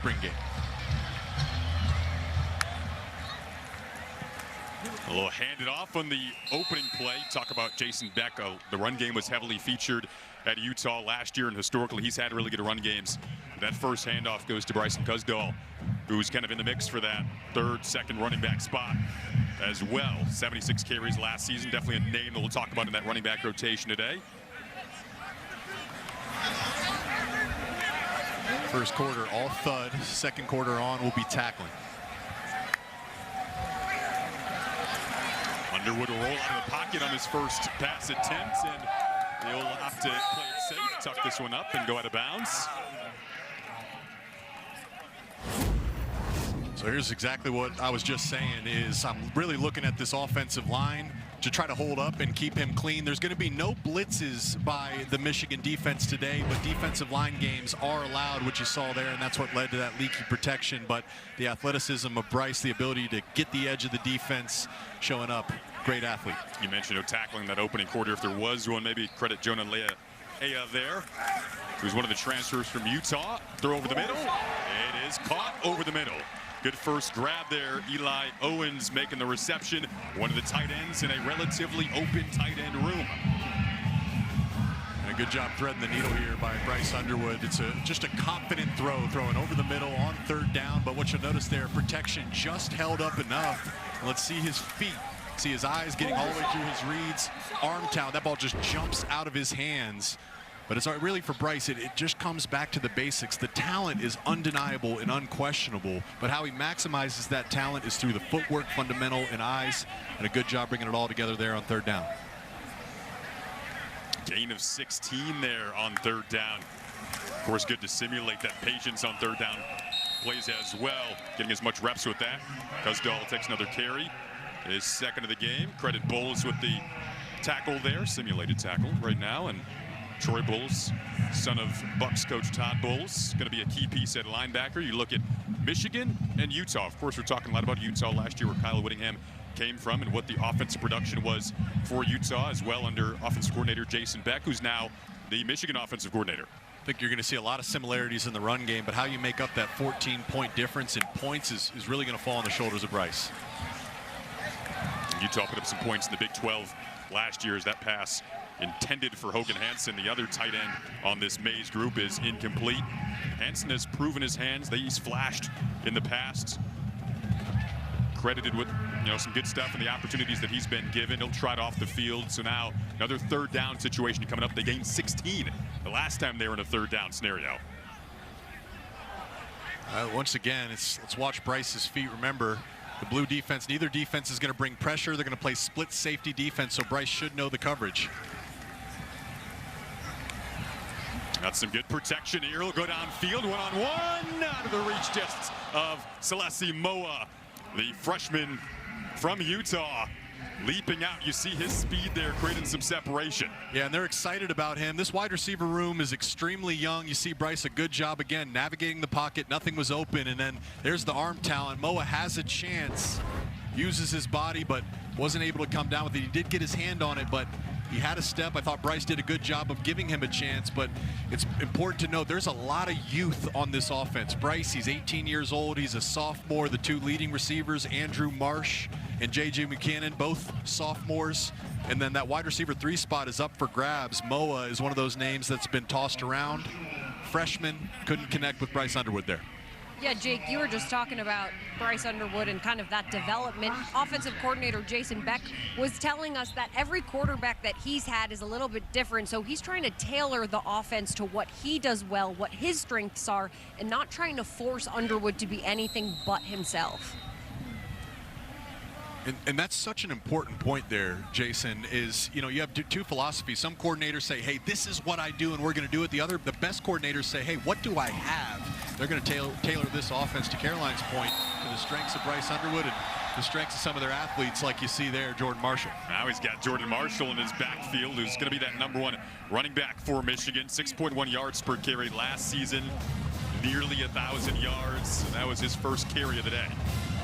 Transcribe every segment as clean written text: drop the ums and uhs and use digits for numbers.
spring game. A little handed off on the opening play. Talk about Jason Beck. The run game was heavily featured at Utah last year, and historically he's had really good run games. That first handoff goes to Bryson Cusdahl, who's kind of in the mix for that second running back spot as well. 76 carries last season. Definitely a name that we'll talk about in that running back rotation today. First quarter, all thud. Second quarter on will be tackling. Underwood will roll out of the pocket on his first pass attempt, and he'll have to play it safe, tuck this one up, and go out of bounds. So here's exactly what I was just saying is I'm really looking at this offensive line to try to hold up and keep him clean. There's going to be no blitzes by the Michigan defense today, but defensive line games are allowed, which you saw there, and that's what led to that leaky protection. But the athleticism of Bryce, the ability to get the edge of the defense showing up. Great athlete. You mentioned tackling that opening quarter. If there was one, maybe credit Jonah Leah there, who's one of the transfers from Utah. Throw over the middle. It is caught over the middle. Good first grab there. Eli Owens making the reception. One of the tight ends in a relatively open tight end room. And a good job threading the needle here by Bryce Underwood. It's just a confident throw, throwing over the middle on third down. But what you'll notice there, protection just held up enough. Let's see his feet. See his eyes getting all the way through his reads. Arm talent, that ball just jumps out of his hands. But it's really for Bryce, it just comes back to the basics. The talent is undeniable and unquestionable, but how he maximizes that talent is through the footwork, fundamental, and eyes, and a good job bringing it all together there on third down. Gain of 16 there on third down. Of course, good to simulate that patience on third down plays as well, getting as much reps with that. Cusdahl takes another carry, his second of the game. Credit Bowles with the tackle there, simulated tackle right now, and Troy Bowles, son of Bucks coach Todd Bowles, going to be a key piece at linebacker. You look at Michigan and Utah. Of course, we're talking a lot about Utah last year, where Kyle Whittingham came from, and what the offensive production was for Utah as well under offensive coordinator Jason Beck, who's now the Michigan offensive coordinator. I think you're going to see a lot of similarities in the run game, but how you make up that 14-point difference in points is really going to fall on the shoulders of Bryce. Utah put up some points in the Big 12 last year as that pass intended for Hogan Hansen, the other tight end on this MAIZE group, is incomplete. Hansen has proven his hands. He's flashed in the past. Credited with some good stuff and the opportunities that he's been given. He'll trot off the field. So now another third down situation coming up. They gained 16 the last time they were in a third down scenario. Once again, let's watch Bryce's feet. Remember, the blue defense, neither defense is going to bring pressure. They're going to play split safety defense, so Bryce should know the coverage. Got some good protection here. He'll go downfield, one-on-one, out of the reach just of Celesi Moa, the freshman from Utah. Leaping out, you see his speed there, creating some separation. Yeah, and they're excited about him. This wide receiver room is extremely young. You see Bryce, a good job again, navigating the pocket. Nothing was open, and then there's the arm talent. Moa has a chance, uses his body, but wasn't able to come down with it. He did get his hand on it, but he had a step. I thought Bryce did a good job of giving him a chance, but it's important to note there's a lot of youth on this offense. Bryce, he's 18 years old. He's a sophomore. The two leading receivers, Andrew Marsh and J.J. Buchanan, both sophomores. And then that wide receiver 3 spot is up for grabs. Moa is one of those names that's been tossed around. Freshman, couldn't connect with Bryce Underwood there. Yeah, Jake, you were just talking about Bryce Underwood and kind of that development. Offensive coordinator Jason Beck was telling us that every quarterback that he's had is a little bit different, so he's trying to tailor the offense to what he does well, what his strengths are, and not trying to force Underwood to be anything but himself. And that's such an important point there, Jason, is, you have two philosophies. Some coordinators say, hey, this is what I do and we're going to do it. The best coordinators say, hey, what do I have? They're going to tailor this offense, to Caroline's point, to the strengths of Bryce Underwood and the strengths of some of their athletes, like you see there, Jordan Marshall. Now he's got Jordan Marshall in his backfield, who's going to be that #1 running back for Michigan. 6.1 yards per carry last season, nearly 1,000 yards. That was his first carry of the day.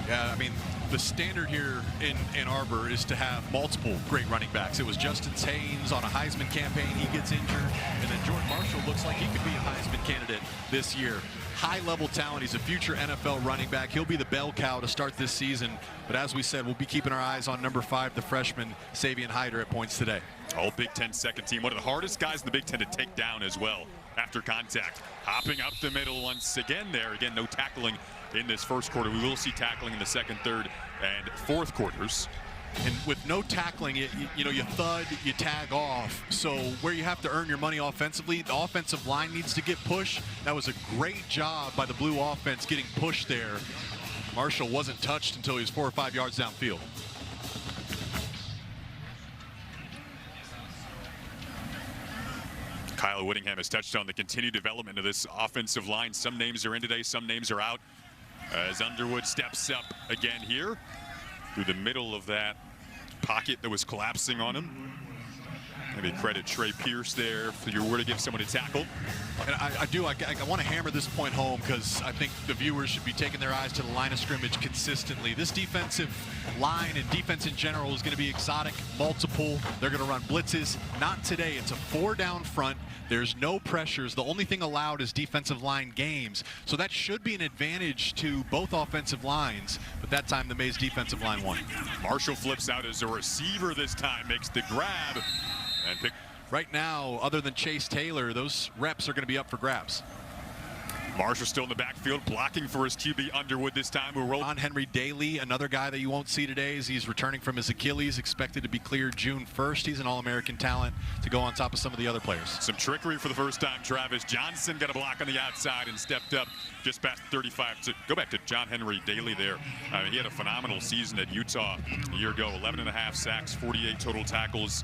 Yeah, I mean, the standard here in Ann Arbor is to have multiple great running backs. It was Justin Haynes on a Heisman campaign. He gets injured. And then Jordan Marshall looks like he could be a Heisman candidate this year. high-level talent. He's a future NFL running back. He'll be the bell cow to start this season. But as we said, we'll be keeping our eyes on number 5, the freshman, Savion Hyder, at points today. All Big Ten second team. One of the hardest guys in the Big Ten to take down as well after contact. Hopping up the middle once again there. Again, no tackling in this first quarter. We will see tackling in the second, third, and fourth quarters. And with no tackling, you know, you thud, you tag off. So where you have to earn your money offensively, the offensive line needs to get pushed. That was a great job by the Blue offense getting pushed there. Marshall wasn't touched until he was 4 or 5 yards downfield. Kyle Whittingham has touched on the continued development of this offensive line. Some names are in today, some names are out. As Underwood steps up again here through the middle of that pocket that was collapsing on him. Maybe credit Trey Pierce there if you were to give someone a tackle. And I want to hammer this point home because I think the viewers should be taking their eyes to the line of scrimmage consistently. This defensive line and defense in general is going to be exotic, multiple. They're going to run blitzes. Not today. It's a 4-down front. There's no pressures. The only thing allowed is defensive line games. So that should be an advantage to both offensive lines. But that time the MAIZE defensive line won. Marshall flips out as a receiver this time, makes the grab. And right now, other than Chase Taylor, those reps are going to be up for grabs. Marshall still in the backfield, blocking for his QB Underwood this time. Who rolled on Henry Daly, another guy that you won't see today as he's returning from his Achilles, expected to be cleared June 1st. He's an All-American talent to go on top of some of the other players. Some trickery for the first time. Travis Johnson got a block on the outside and stepped up just past 35. To go back to John Henry Daly there. He had a phenomenal season at Utah a year ago. 11.5 sacks, 48 total tackles.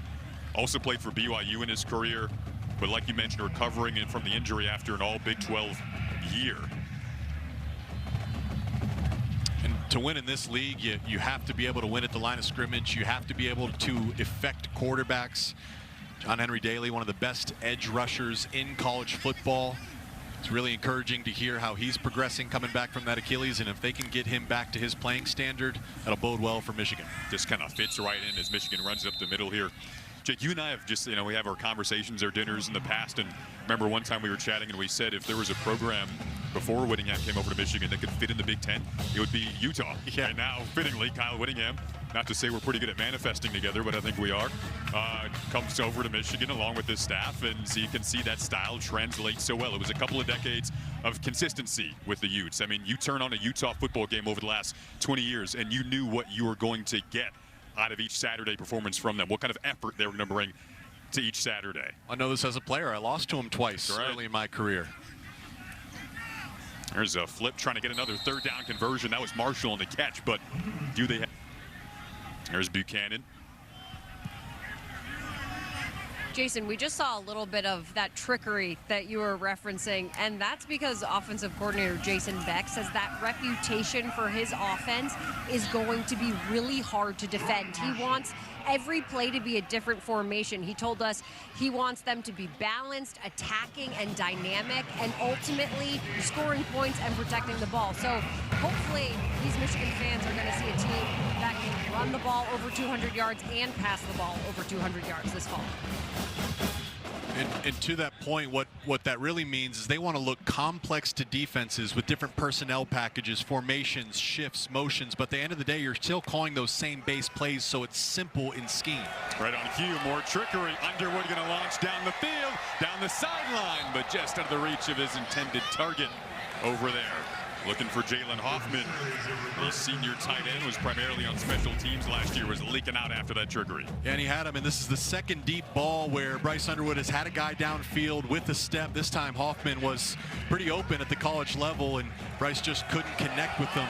Also played for BYU in his career, but like you mentioned, recovering from the injury after an all Big 12 year. And to win in this league, you have to be able to win at the line of scrimmage. You have to be able to affect quarterbacks. John Henry Daly, one of the best edge rushers in college football. It's really encouraging to hear how he's progressing coming back from that Achilles, and if they can get him back to his playing standard, that'll bode well for Michigan. Just kind of fits right in as Michigan runs up the middle here. Jake, you and I have just, we have our conversations, our dinners in the past, and remember one time we were chatting and we said if there was a program before Whittingham came over to Michigan that could fit in the Big Ten, it would be Utah. Yeah. And now, fittingly, Kyle Whittingham, not to say we're pretty good at manifesting together, but I think we are, comes over to Michigan along with his staff, and so you can see that style translate so well. It was a couple of decades of consistency with the Utes. I mean, you turn on a Utah football game over the last 20 years, and you knew what you were going to get out of each Saturday performance from them, what kind of effort they were going to bring to each Saturday. I know this as a player. I lost to him twice early in my career. There's a flip trying to get another third down conversion. That was Marshall on the catch, but do they have... There's Buchanan. Jason, we just saw a little bit of that trickery that you were referencing, and that's because offensive coordinator Jason Beck says that reputation for his offense is going to be really hard to defend. He wants every play to be a different formation. He told us he wants them to be balanced, attacking, and dynamic, and ultimately scoring points and protecting the ball. So hopefully these Michigan fans are going to see a team that can run the ball over 200 yards and pass the ball over 200 yards this fall. And to that point, what that really means is they want to look complex to defenses with different personnel packages, formations, shifts, motions. But at the end of the day, you're still calling those same base plays, so it's simple in scheme. Right on cue, more trickery. Underwood going to launch down the field, down the sideline, but just out of the reach of his intended target over there. Looking for Jalen Hoffman. The senior tight end was primarily on special teams last year, was leaking out after that trickery. Yeah, and he had him, and this is the second deep ball where Bryce Underwood has had a guy downfield with a step. This time Hoffman was pretty open at the college level, and Bryce just couldn't connect with him.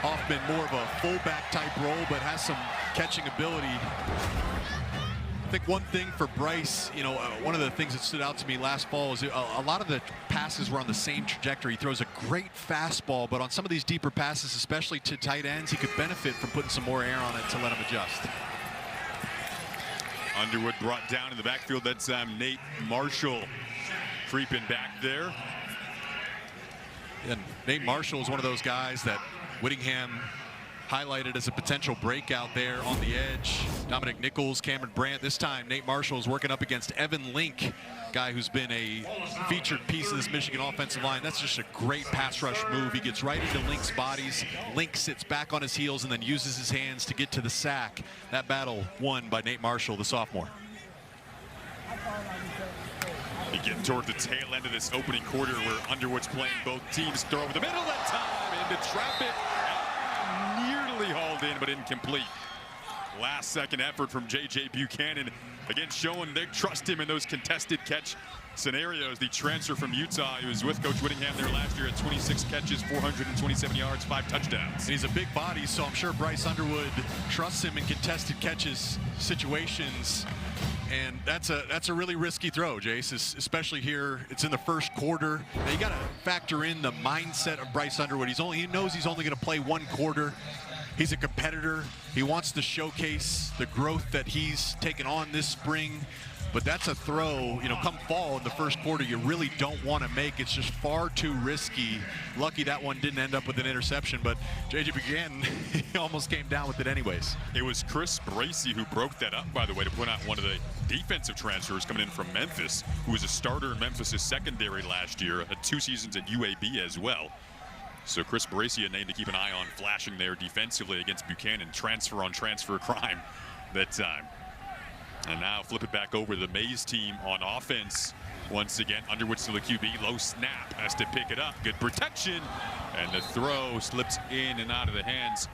Hoffman more of a fullback type role, but has some catching ability. I think one thing for Bryce, one of the things that stood out to me last fall is a lot of the passes were on the same trajectory. He throws a great fastball, but on some of these deeper passes, especially to tight ends, he could benefit from putting some more air on it to let him adjust. Underwood brought down in the backfield. That's Nate Marshall creeping back there. And Nate Marshall is one of those guys that Whittingham highlighted as a potential breakout there on the edge. Dominic Nichols, Cameron Brandt. This time, Nate Marshall is working up against Evan Link guy who's been a featured piece of this Michigan offensive line. That's just a great pass rush move. He gets right into Link's bodies. Link sits back on his heels and then uses his hands to get to the sack. That battle won by Nate Marshall, the sophomore. You get toward the tail end of this opening quarter where Underwood's playing both teams. Throw over the middle that time into trap it. Nearly hauled in, but incomplete. Last second effort from J.J. Buchanan. Again, showing they trust him in those contested catch scenarios. The transfer from Utah, he was with Coach Whittingham there last year at 26 catches, 427 yards, 5 touchdowns. He's a big body, so I'm sure Bryce Underwood trusts him in contested catches situations. And that's a really risky throw, Jace, especially here. It's in the first quarter. Now you got to factor in the mindset of Bryce Underwood. He knows he's only going to play one quarter. He's a competitor. He wants to showcase the growth that he's taken on this spring. But that's a throw, come fall in the first quarter, you really don't want to make. It's just far too risky. Lucky that one didn't end up with an interception, but J.J. Buchanan, he almost came down with it anyways. It was Chris Bracey who broke that up, by the way, to point out one of the defensive transfers coming in from Memphis, who was a starter in Memphis' secondary last year, had 2 seasons at UAB as well. So Chris Bracey, a name to keep an eye on, flashing there defensively against Buchanan. Transfer on transfer crime that time. And now flip it back over to the MAIZE team on offense. Once again, Underwood still the QB, low snap, has to pick it up. Good protection, and the throw slips in and out of the hands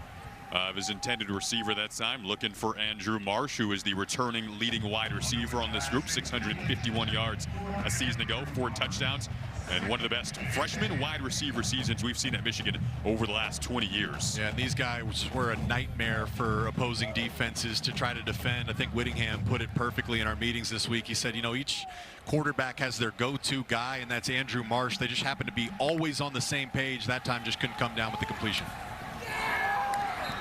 of his intended receiver that time. Looking for Andrew Marsh, who is the returning leading wide receiver on this group. 651 yards a season ago, 4 touchdowns, and one of the best freshman wide receiver seasons we've seen at Michigan over the last 20 years. Yeah, and these guys were a nightmare for opposing defenses to try to defend. I think Whittingham put it perfectly in our meetings this week. He said, each quarterback has their go-to guy, and that's Andrew Marsh. They just happen to be always on the same page. That time just couldn't come down with the completion.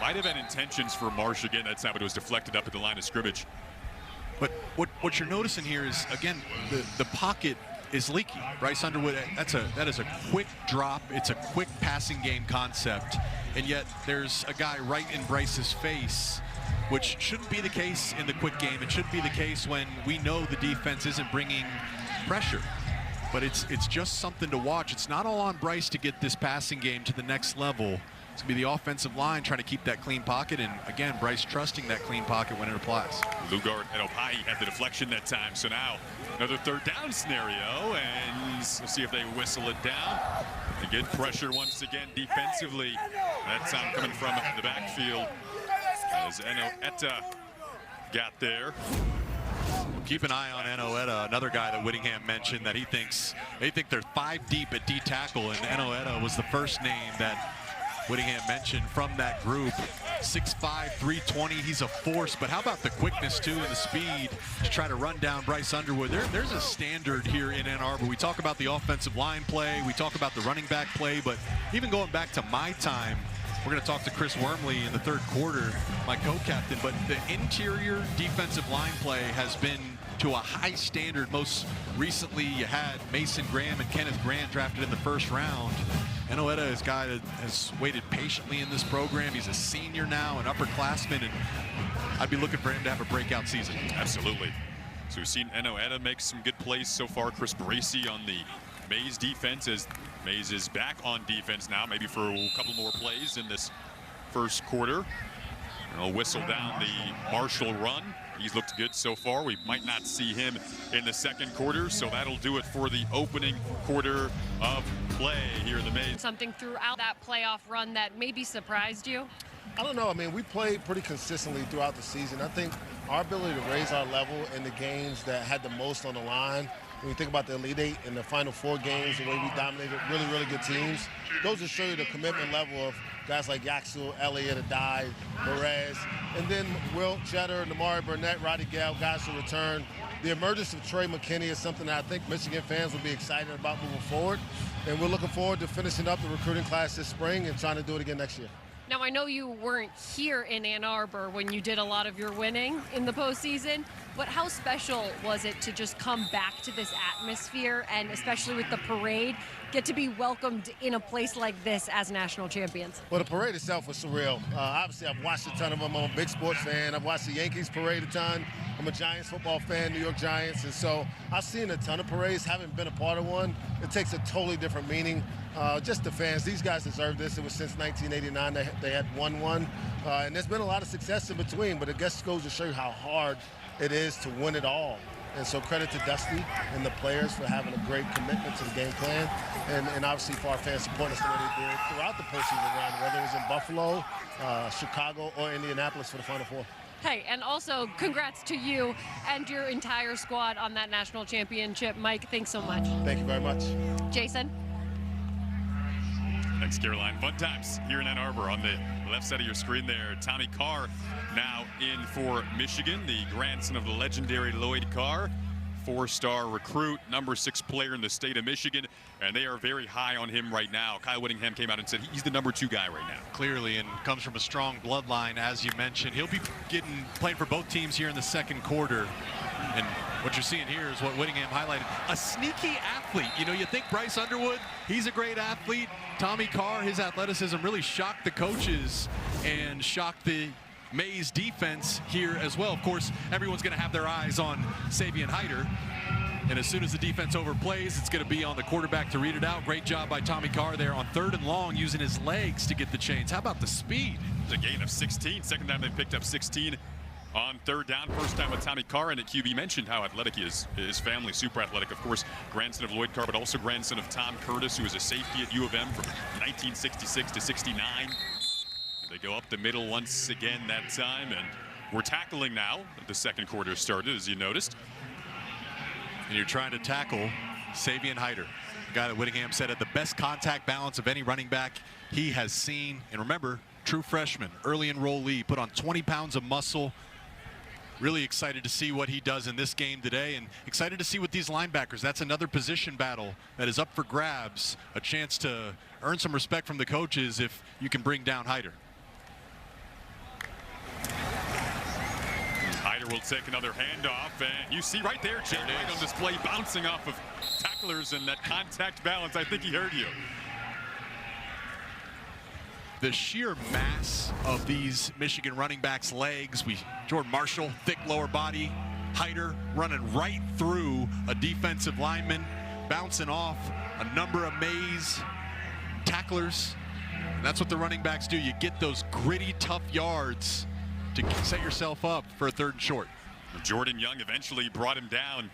Might have had intentions for Marsh again that time, but it was deflected up at the line of scrimmage. But what you're noticing here is, again, the pocket is leaky. Bryce Underwood, that is a quick drop. It's a quick passing game concept, and yet there's a guy right in Bryce's face, which shouldn't be the case in the quick game. It should be the case when we know the defense isn't bringing pressure. But it's just something to watch. It's not all on Bryce to get this passing game to the next level. It's going to be the offensive line trying to keep that clean pocket, and again, Bryce trusting that clean pocket when it applies. Lugard and Opai had the deflection that time, so now another third down scenario, and let's see if they whistle it down. A good pressure once again defensively. That time coming from the backfield as Eno Etta got there. Keep an eye on Eno Etta, another guy that Whittingham mentioned that they think they're 5 deep at D tackle, and Eno Etta was the first name that Whittingham mentioned from that group. 6'5", 320, he's a force, but how about the quickness too and the speed to try to run down Bryce Underwood? There's a standard here in Ann Arbor. We talk about the offensive line play, we talk about the running back play, but even going back to my time, we're going to talk to Chris Wormley in the third quarter, my co-captain, but the interior defensive line play has been to a high standard. Most recently, you had Mason Graham and Kenneth Grant drafted in the first round. Eno Etta is a guy that has waited patiently in this program. He's a senior now, an upperclassman, and I'd be looking for him to have a breakout season. Absolutely. So we've seen Eno Etta make some good plays so far. Chris Bracey on the MAIZE defense, as MAIZE is back on defense now, maybe for a couple more plays in this first quarter. And he'll whistle down the Marshall run. He's looked good so far. We might not see him in the second quarter, so that'll do it for the opening quarter of play here in the MAIZE. Something throughout that playoff run that maybe surprised you? I don't know. I mean, we played pretty consistently throughout the season. I think our ability to raise our level in the games that had the most on the line, when you think about the Elite Eight in the final 4 games, the way we dominated really, really good teams, those just show you the commitment level of guys like Yaxel, Elliott, Adai, Perez, and then Wilt, Cheddar, Namari Burnett, Roddy Gale, guys who return. The emergence of Trey McKinney is something that I think Michigan fans will be excited about moving forward, and we're looking forward to finishing up the recruiting class this spring and trying to do it again next year. Now, I know you weren't here in Ann Arbor when you did a lot of your winning in the postseason, but how special was it to just come back to this atmosphere and especially with the parade, get to be welcomed in a place like this as national champions? Well, the parade itself was surreal. Obviously, I've watched a ton of them. I'm a big sports fan. I've watched the Yankees parade a ton. I'm I'm a Giants football fan, New York Giants, and so I've seen a ton of parades. Haven't been a part of one. It takes a totally different meaning. Just the fans, these guys deserve this. It was since 1989 that they had won one, and there's been a lot of success in between, but it just goes to show you how hard it is to win it all. And so credit to Dusty and the players for having a great commitment to the game plan, and obviously for our fans supporting us the way they did throughout the postseason run, whether it was in Buffalo, Chicago, or Indianapolis for the Final Four. Hey, and also congrats to you and your entire squad on that national championship. Mike, thanks so much. Thank you very much. Jason? Thanks, Caroline. Fun times here in Ann Arbor. On the left side of your screen there, Tommy Carr now in for Michigan, the grandson of the legendary Lloyd Carr, four-star recruit, number 6 player in the state of Michigan, and they are very high on him right now. Kyle Whittingham came out and said he's the number 2 guy right now. Clearly, and comes from a strong bloodline, as you mentioned. He'll be playing for both teams here in the second quarter. And what you're seeing here is what Whittingham highlighted. A sneaky athlete. You know, you think Bryce Underwood, he's a great athlete. Tommy Carr, his athleticism really shocked the coaches and shocked the MAIZE defense here as well. Of course, everyone's going to have their eyes on Savion Hyder. And as soon as the defense overplays, it's going to be on the quarterback to read it out. Great job by Tommy Carr there on 3rd and long, using his legs to get the chains. How about the speed? The gain of 16. Second time they picked up 16 on 3rd down. First time with Tommy Carr, and at QB mentioned how athletic he is. His family, super athletic. Of course, grandson of Lloyd Carr, but also grandson of Tom Curtis, who was a safety at U of M from 1966 to 69. They go up the middle once again that time, and we're tackling now. The second quarter started, as you noticed. And you're trying to tackle Savion Hyder, the guy that Whittingham said had the best contact balance of any running back he has seen. And remember, true freshman, early enrollee, put on 20 pounds of muscle. Really excited to see what he does in this game today, and excited to see what these linebackers, that's another position battle that is up for grabs. A chance to earn some respect from the coaches if you can bring down Hyder. Hyder will take another handoff, and you see right there, Jay White on display, bouncing off of tacklers and that contact balance. I think he heard you. The sheer mass of these Michigan running backs' legs. Jordan Marshall, thick lower body. Hyder running right through a defensive lineman, bouncing off a number of MAIZE tacklers. And that's what the running backs do. You get those gritty, tough yards to set yourself up for a 3rd and short. Jordan Young eventually brought him down.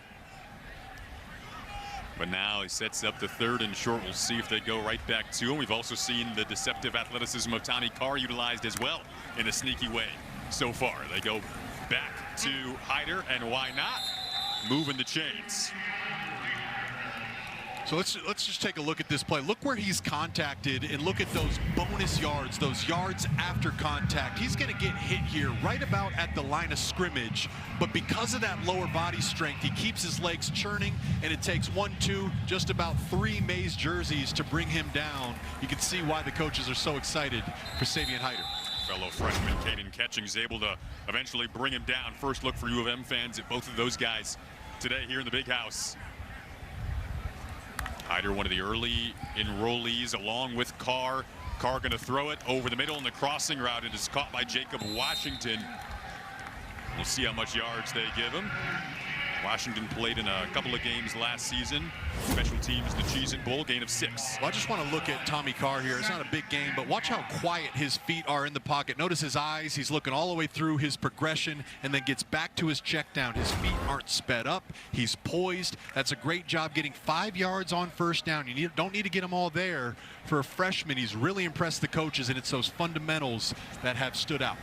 But now he sets up the 3rd and short. We'll see if they go right back to him. We've also seen the deceptive athleticism of Tommy Carr utilized as well in a sneaky way so far. They go back to Hyder, and why not? Moving the chains. So let's just take a look at this play. Look where he's contacted, and look at those bonus yards, those yards after contact. He's going to get hit here right about at the line of scrimmage, but because of that lower body strength, he keeps his legs churning, and it takes 1, 2, just about 3 MAIZE jerseys to bring him down. You can see why the coaches are so excited for Savion Hyder. Fellow freshman Caden Catching's able to eventually bring him down. First look for U of M fans at both of those guys today here in the Big House. Hyder, one of the early enrollees, along with Carr. Carr going to throw it over the middle in the crossing route. It is caught by Jacob Washington. We'll see how much yards they give him. Washington played in a couple of games last season. Special teams, the Cheez-It Bowl, gain of 6. Well, I just want to look at Tommy Carr here. It's not a big game, but watch how quiet his feet are in the pocket. Notice his eyes. He's looking all the way through his progression and then gets back to his check down. His feet aren't sped up. He's poised. That's a great job getting 5 yards on 1st down. You don't need to get them all there. For a freshman, he's really impressed the coaches, and it's those fundamentals that have stood out.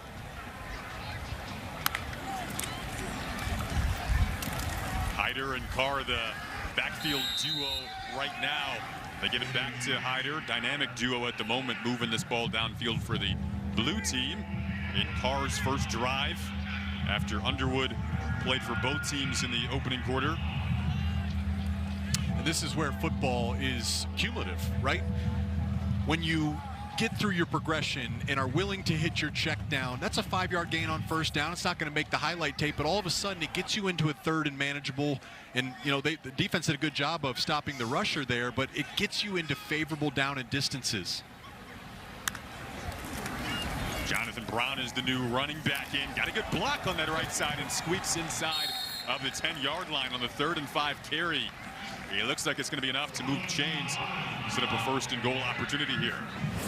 Hyder and Carr, the backfield duo right now. They give it back to Hyder. Dynamic duo at the moment, moving this ball downfield for the blue team in Carr's first drive after Underwood played for both teams in the opening quarter. And this is where football is cumulative, right? When you get through your progression and are willing to hit your check down, that's a 5-yard gain on 1st down. It's not going to make the highlight tape, but all of a sudden it gets you into a 3rd and manageable. And you know, the defense did a good job of stopping the rusher there, but it gets you into favorable down and distances. Jonathan Brown is the new running back in. Got a good block on that right side and squeaks inside of the 10-yard line on the 3rd and 5 carry. It looks like it's going to be enough to move chains, set up a 1st and goal opportunity here.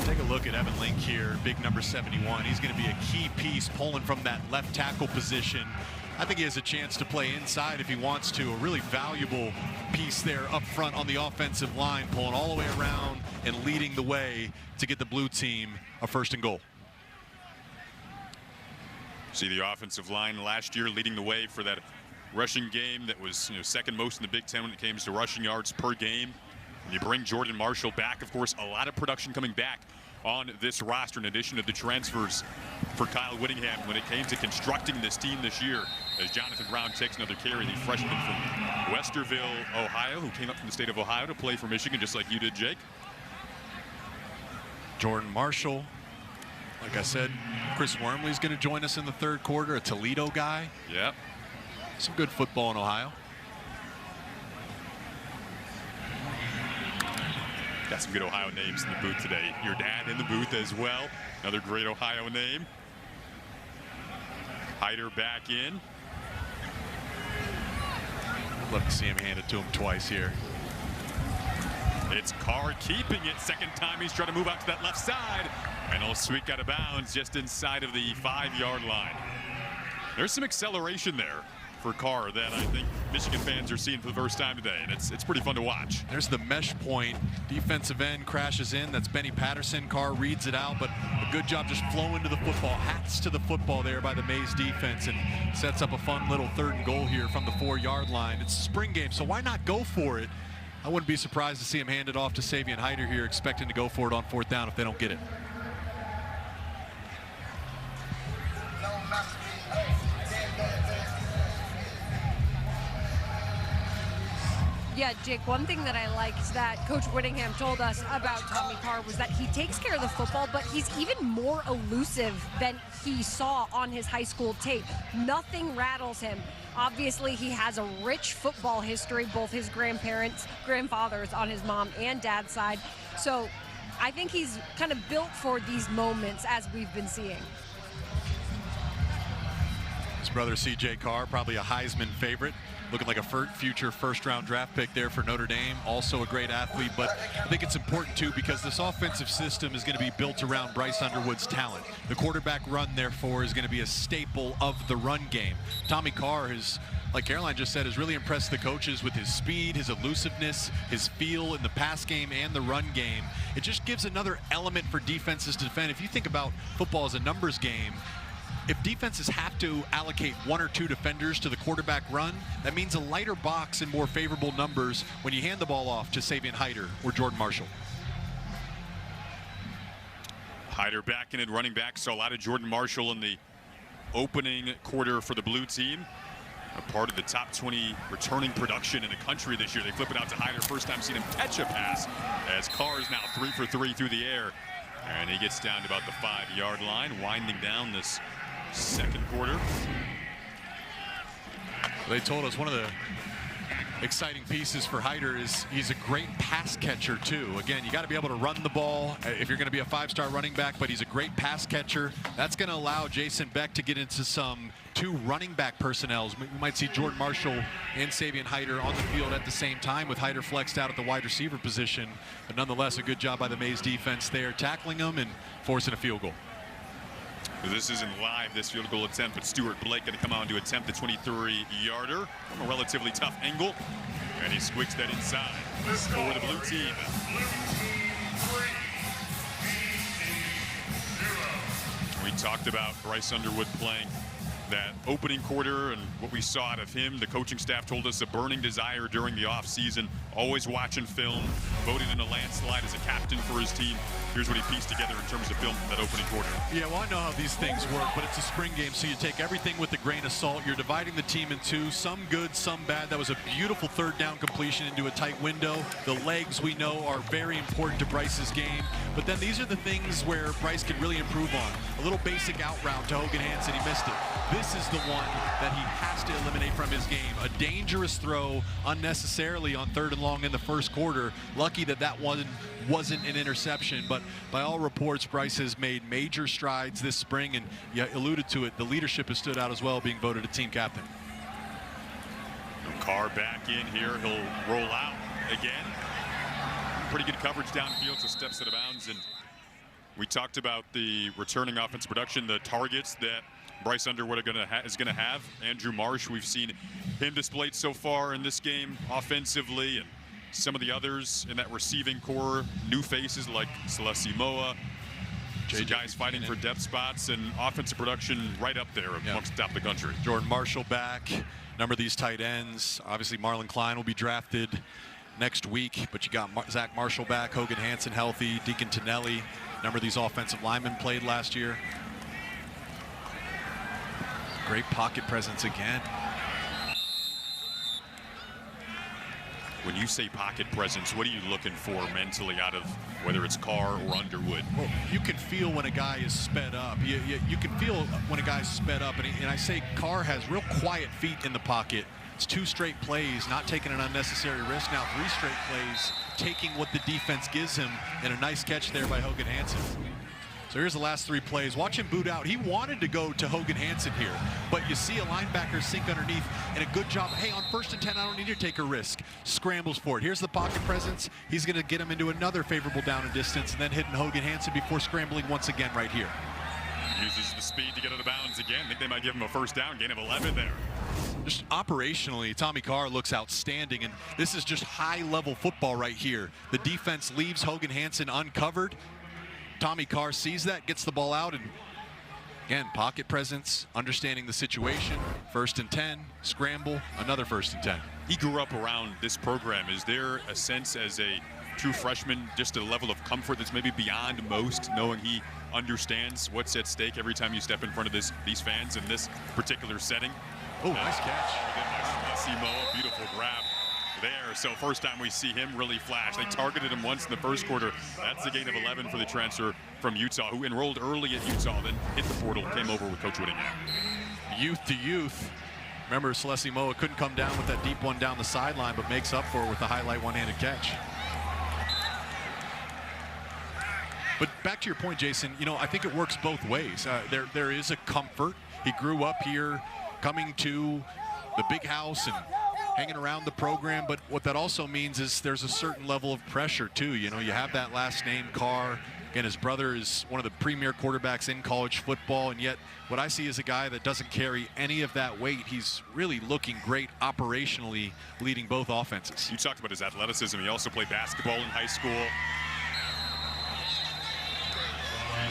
Take a look at Evan Link here, big number 71. He's going to be a key piece pulling from that left tackle position. I think he has a chance to play inside if he wants to. A really valuable piece there up front on the offensive line, pulling all the way around and leading the way to get the blue team a 1st and goal. See the offensive line last year leading the way for that rushing game that was, second most in the Big Ten when it came to rushing yards per game. When you bring Jordan Marshall back, of course, a lot of production coming back on this roster in addition to the transfers for Kyle Whittingham when it came to constructing this team this year, as Jonathan Brown takes another carry, the freshman from Westerville, Ohio, who came up from the state of Ohio to play for Michigan just like you did, Jake. Jordan Marshall, like I said, Chris Wormley's going to join us in the 3rd quarter, a Toledo guy. Yep. Some good football in Ohio. Got some good Ohio names in the booth today. Your dad in the booth as well. Another great Ohio name. Hyder back in. I'd love to see him hand it to him twice here. It's Carr keeping it. 2nd time he's trying to move out to that left side. And he'll squeak out of bounds just inside of the 5-yard line. There's some acceleration there for Carr that I think Michigan fans are seeing for the first time today, and it's pretty fun to watch. There's the mesh point. Defensive end crashes in. That's Benny Patterson. Carr reads it out, but a good job just flowing to the football. Hats to the football there by the MAIZE defense, and sets up a fun little 3rd and goal here from the 4-yard line. It's a spring game, so why not go for it? I wouldn't be surprised to see him hand it off to Savion Hyder here, expecting to go for it on 4th down if they don't get it. Yeah, Jake, one thing that I liked that Coach Whittingham told us about Tommy Carr was that he takes care of the football, but he's even more elusive than he saw on his high school tape. Nothing rattles him. Obviously, he has a rich football history, both his grandfathers on his mom and dad's side. So I think he's kind of built for these moments as we've been seeing. His brother C.J. Carr, probably a Heisman favorite. Looking like a future 1st-round draft pick there for Notre Dame. Also a great athlete, but I think it's important too because this offensive system is going to be built around Bryce Underwood's talent. The quarterback run, therefore, is going to be a staple of the run game. Tommy Carr has, like Caroline just said, has really impressed the coaches with his speed, his elusiveness, his feel in the pass game and the run game. It just gives another element for defenses to defend. If you think about football as a numbers game, if defenses have to allocate 1 or 2 defenders to the quarterback run, that means a lighter box and more favorable numbers when you hand the ball off to Savion Hyder or Jordan Marshall. Hyder back in at running back, so a lot of Jordan Marshall in the opening quarter for the blue team. A part of the top 20 returning production in the country this year. They flip it out to Hyder. First time seeing him catch a pass as Carr is now 3 for 3 through the air. And he gets down to about the 5-yard line, winding down this 2nd quarter. They told us one of the exciting pieces for Hyder is he's a great pass catcher too. Again, you got to be able to run the ball if you're going to be a 5-star running back, but he's a great pass catcher. That's going to allow Jason Beck to get into some 2 running back personnels. We might see Jordan Marshall and Savion Hyder on the field at the same time, with Hyder flexed out at the wide receiver position. But nonetheless, a good job by the MAIZE defense there, tackling them and forcing a field goal. This isn't live, this field goal attempt, but Stuart Blake going to come on to attempt the 23-yarder from a relatively tough angle. And he squeaks that inside for the blue team. We talked about Bryce Underwood playing that opening quarter and what we saw out of him. The coaching staff told us a burning desire during the offseason, always watching film, voted in a landslide as a captain for his team. Here's what he pieced together in terms of film from that opening quarter. Yeah, well, I know how these things work, but it's a spring game, so you take everything with a grain of salt. You're dividing the team in 2, some good, some bad. That was a beautiful 3rd down completion into a tight window. The legs, we know, are very important to Bryce's game, but then these are the things where Bryce can really improve on. A little basic out route to Hogan Hansen, he missed it. This is the one that he has to eliminate from his game. A dangerous throw unnecessarily on 3rd and long in the first quarter. Lucky that that one wasn't an interception, but by all reports, Bryce has made major strides this spring, and you alluded to it, the leadership has stood out as well, being voted a team captain. Carr back in here. He'll roll out again. Pretty good coverage downfield, so steps out of bounds. And we talked about the returning offense production, the targets that Bryce Underwood is going to have. Andrew Marsh, we've seen him displayed so far in this game offensively, and some of the others in that receiving core, new faces like Celeste Moa, some guys fighting for depth spots, and offensive production right up there amongst the top of the country. Jordan Marshall back, number of these tight ends. Obviously, Marlon Klein will be drafted next week, but you got Zach Marshall back, Hogan Hansen healthy, Deacon Tonelli. Number of these offensive linemen played last year. Great pocket presence again. When you say pocket presence, what are you looking for mentally out of whether it's Carr or Underwood? Well, you can feel when a guy is sped up. You can feel when a guy's sped up, and I say Carr has real quiet feet in the pocket. It's 2 straight plays, not taking an unnecessary risk. Now 3 straight plays, taking what the defense gives him, and a nice catch there by Hogan Hansen. So here's the last 3 plays. Watch him boot out. He wanted to go to Hogan Hansen here, but you see a linebacker sink underneath, and a good job. Hey, on 1st and 10, I don't need to take a risk. Scrambles for it. Here's the pocket presence. He's going to get him into another favorable down and distance, and then hitting Hogan Hansen before scrambling once again right here. Uses the speed to get out of bounds again. I think they might give him a first down, gain of 11 there. Just operationally, Tommy Carr looks outstanding, and this is just high-level football right here. The defense leaves Hogan Hansen uncovered. Tommy Carr sees that, gets the ball out, and again, pocket presence, understanding the situation. 1st and 10, scramble, another 1st and 10. He grew up around this program. Is there a sense as a true freshman, just a level of comfort that's maybe beyond most, knowing he understands what's at stake every time you step in front of these fans in this particular setting? Oh, nice catch. Moa, beautiful grab there. So first time we see him really flash. They targeted him once in the first quarter. That's a gain of 11 for the transfer from Utah, who enrolled early at Utah, then hit the portal, came over with Coach Whittingham. Youth to youth. Remember, Celeste Moa couldn't come down with that deep one down the sideline, but makes up for it with the highlight one-handed catch. But back to your point, Jason, you know, I think it works both ways. There is a comfort. He grew up here, coming to the big house and hanging around the program, but what that also means is there's a certain level of pressure too. You know, you have that last name, Carr. Again, his brother is one of the premier quarterbacks in college football, and yet what I see is a guy that doesn't carry any of that weight. He's really looking great operationally, leading both offenses. You talked about his athleticism. He also played basketball in high school.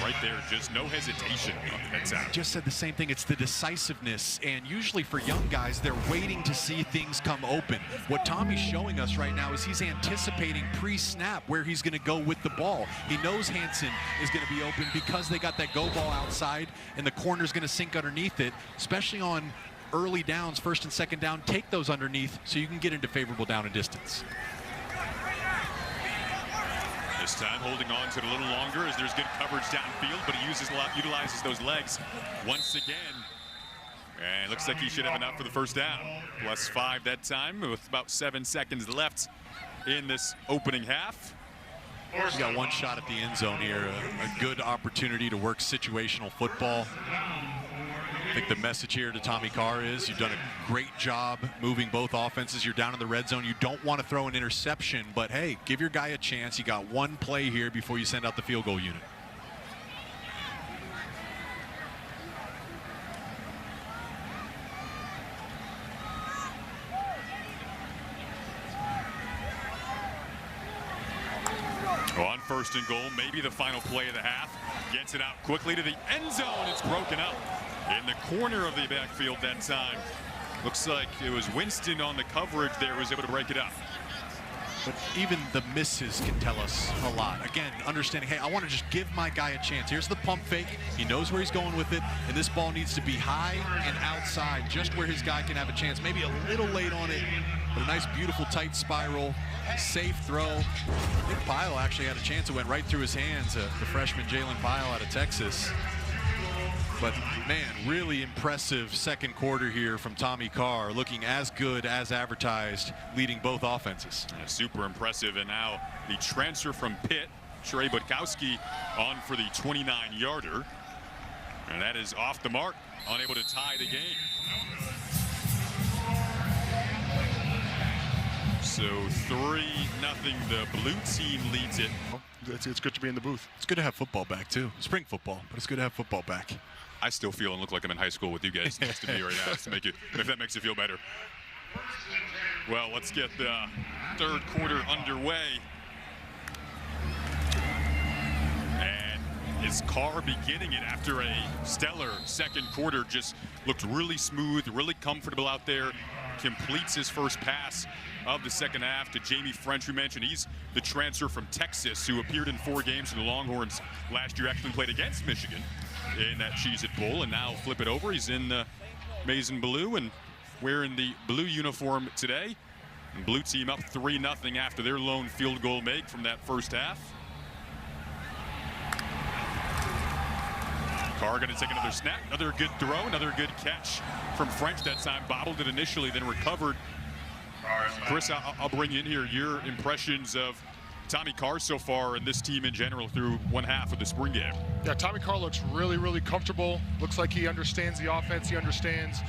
Right there, just no hesitation on the heads out. Just said the same thing. It's the decisiveness, and usually for young guys, they're waiting to see things come open. What Tommy's showing us right now is he's anticipating pre-snap where he's going to go with the ball. He knows Hansen is going to be open because they got that go ball outside, and the corner's going to sink underneath it, especially on early downs, 1st and 2nd down. Take those underneath so you can get into favorable down and distance. This time holding on to it a little longer as there's good coverage downfield, but he utilizes those legs once again. And it looks like he should have enough for the first down. +5 that time with about 7 seconds left in this opening half. He's got one shot at the end zone here, a good opportunity to work situational football. I think the message here to Tommy Carr is you've done a great job moving both offenses. You're down in the red zone. You don't want to throw an interception, but hey, give your guy a chance. You got one play here before you send out the field goal unit. On 1st and goal, maybe the final play of the half. Gets it out quickly to the end zone. It's broken up in the corner of the backfield that time. Looks like it was Winston on the coverage there, was able to break it up. But even the misses can tell us a lot. Again, understanding, hey, I want to just give my guy a chance. Here's the pump fake. He knows where he's going with it, and this ball needs to be high and outside, just where his guy can have a chance. Maybe a little late on it, but a nice, beautiful, tight spiral. Safe throw. I think Pyle actually had a chance. It went right through his hands. The freshman Jalen Pyle out of Texas. But man, really impressive second quarter here from Tommy Carr, looking as good as advertised, leading both offenses. Yeah, super impressive. And now the transfer from Pitt, Trey Butkowski, on for the 29-yarder. And that is off the mark, unable to tie the game. So 3-0, the blue team leads it. It's good to be in the booth. It's good to have football back too. Spring football, but it's good to have football back. I still feel and look like I'm in high school with you guys next to me right now, to make it, if that makes you feel better. Well, let's get the third quarter underway. And is Carr beginning it after a stellar second quarter? Just looked really smooth, really comfortable out there. Completes his first pass of the second half to Jamie French. We mentioned he's the transfer from Texas who appeared in 4 games for the Longhorns last year, actually played against Michigan in that Cheez-It Bowl, and now flip it over. He's in the maize and blue and wearing the blue uniform today. And blue team up 3-0 after their lone field goal make from that first half. Carr going to take another snap, another good throw, another good catch from French that time. Bobbled it initially, then recovered. Chris, I'll bring you in here. Your impressions of Tommy Carr so far and this team in general through one half of the spring game. Yeah, Tommy Carr looks really, really comfortable. Looks like he understands the offense. He understands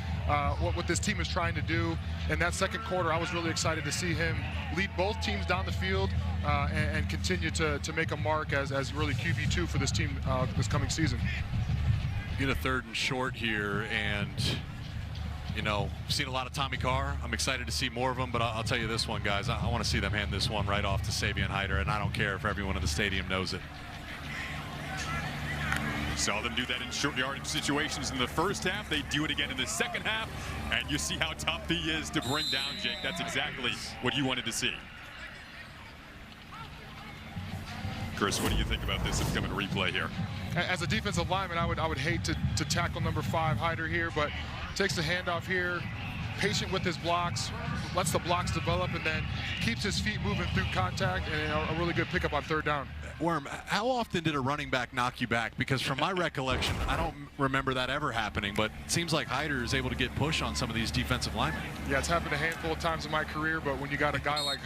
what this team is trying to do. In that second quarter, I was really excited to see him lead both teams down the field and continue to make a mark as really QB2 for this team this coming season. Get a 3rd and short here, and you know, seen a lot of Tommy Carr. I'm excited to see more of them, but I'll tell you this one, guys. I want to see them hand this one right off to Savion Hyder, and I don't care if everyone in the stadium knows it. Saw them do that in short yardage situations in the first half. They do it again in the second half, and you see how tough he is to bring down, Jake. That's exactly what you wanted to see. Chris, what do you think about this upcoming replay here? As a defensive lineman, I would hate to tackle number 5 Hyder here, but takes the handoff here, patient with his blocks, lets the blocks develop, and then keeps his feet moving through contact, and a really good pickup on 3rd down. Worm, how often did a running back knock you back? Because from my recollection, I don't remember that ever happening, but it seems like Hyder is able to get push on some of these defensive linemen. Yeah, it's happened a handful of times in my career, but when you got a guy like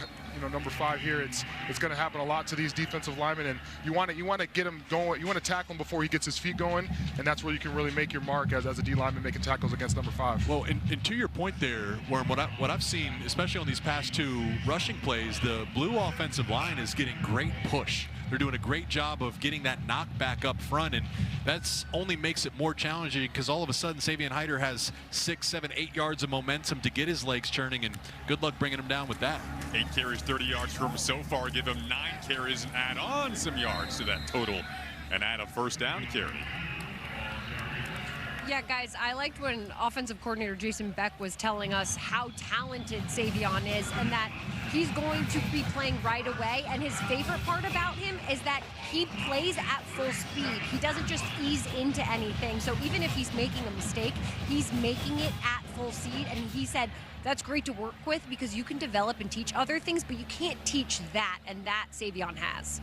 number 5 here, it's going to happen a lot to these defensive linemen, and you want to get him going. You want to tackle him before he gets his feet going, and that's where you can really make your mark as a D lineman making tackles against number 5. Well, and to your point there, Worm, what I've seen, especially on these past 2 rushing plays, the blue offensive line is getting great push. They're doing a great job of getting that knockback up front, and that's only makes it more challenging because all of a sudden Savion Hyder has 6, 7, 8 yards of momentum to get his legs churning, and good luck bringing him down with that. 8 carries, 30 yards for him so far. Give him 9 carries and add on some yards to that total and add a first down carry. Yeah, guys, I liked when offensive coordinator Jason Beck was telling us how talented Savion is and that he's going to be playing right away. And his favorite part about him is that he plays at full speed. He doesn't just ease into anything. So even if he's making a mistake, he's making it at full speed. And he said, that's great to work with because you can develop and teach other things, but you can't teach that, and that Savion has.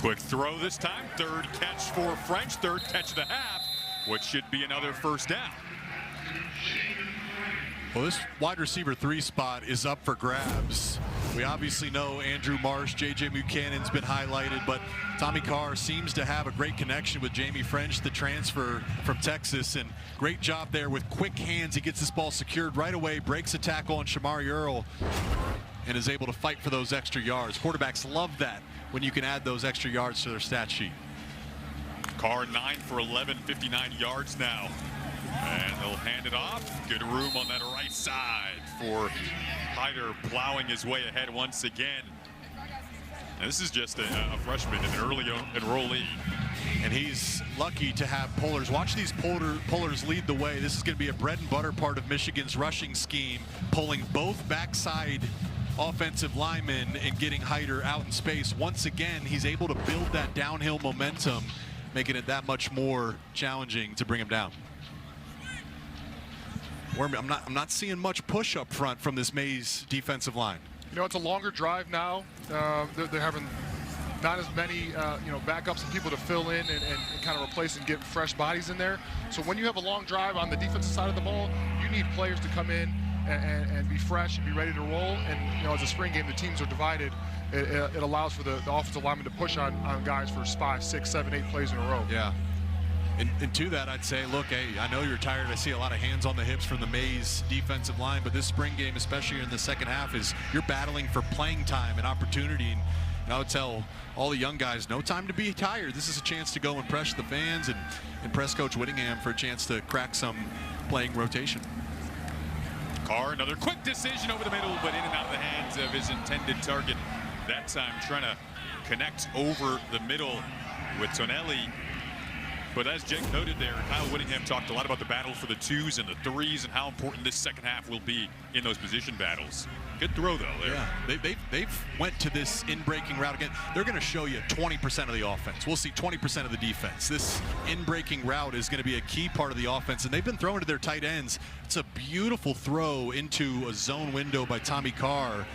Quick throw this time, 3rd catch for French, 3rd catch of the half, which should be another first down. Well, this wide receiver 3 spot is up for grabs. We obviously know Andrew Marsh, J.J. Buchanan's been highlighted, but Tommy Carr seems to have a great connection with Jamie French, the transfer from Texas, and great job there with quick hands. He gets this ball secured right away, breaks a tackle on Shamari Earl, and is able to fight for those extra yards. Quarterbacks love that when you can add those extra yards to their stat sheet. Carr 9 for 11, 59 yards now. And they'll hand it off. Good room on that right side for Hyder plowing his way ahead once again. And this is just a freshman, an early enrollee. And he's lucky to have pullers. Watch these pullers lead the way. This is going to be a bread and butter part of Michigan's rushing scheme, pulling both backside offensive linemen and getting Hyder out in space. Once again, he's able to build that downhill momentum, making it that much more challenging to bring him down. I'm not seeing much push up front from this MAIZE defensive line. You know, it's a longer drive now. They're having not as many backups and people to fill in and kind of replace and get fresh bodies in there. So when you have a long drive on the defensive side of the ball, you need players to come in and be fresh and be ready to roll. And as a spring game, the teams are divided. It allows for the offensive lineman to push on guys for 5, 6, 7, 8 plays in a row. Yeah. And to that, I'd say, look, hey, I know you're tired. I see a lot of hands on the hips from the MAIZE defensive line, but this spring game, especially in the second half, is you're battling for playing time and opportunity. And I would tell all the young guys, no time to be tired. This is a chance to go impress the fans and impress Coach Whittingham for a chance to crack some playing rotation. Carr, another quick decision over the middle, but in and out of the hands of his intended target. That time trying to connect over the middle with Tonelli. But as Jake noted there, Kyle Whittingham talked a lot about the battle for the 2s and the 3s and how important this second half will be in those position battles. Good throw, though, there. Yeah, they've went to this in-breaking route again. They're going to show you 20% of the offense. We'll see 20% of the defense. This in-breaking route is going to be a key part of the offense, and they've been throwing to their tight ends. It's a beautiful throw into a zone window by Tommy Carr.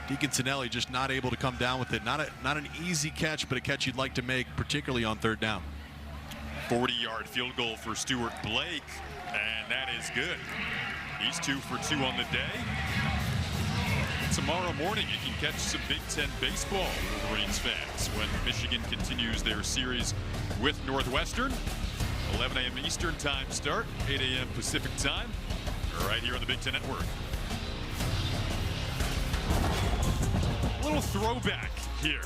Deacon Tonelli just not able to come down with it. Not an easy catch, but a catch you'd like to make, particularly on third down. 40-yard field goal for Stuart Blake, and that is good. He's 2 for 2 on the day. Tomorrow morning, you can catch some Big Ten baseball, Wolverines fans, when Michigan continues their series with Northwestern. 11 a.m. Eastern time start, 8 a.m. Pacific time, right here on the Big Ten Network. A little throwback here.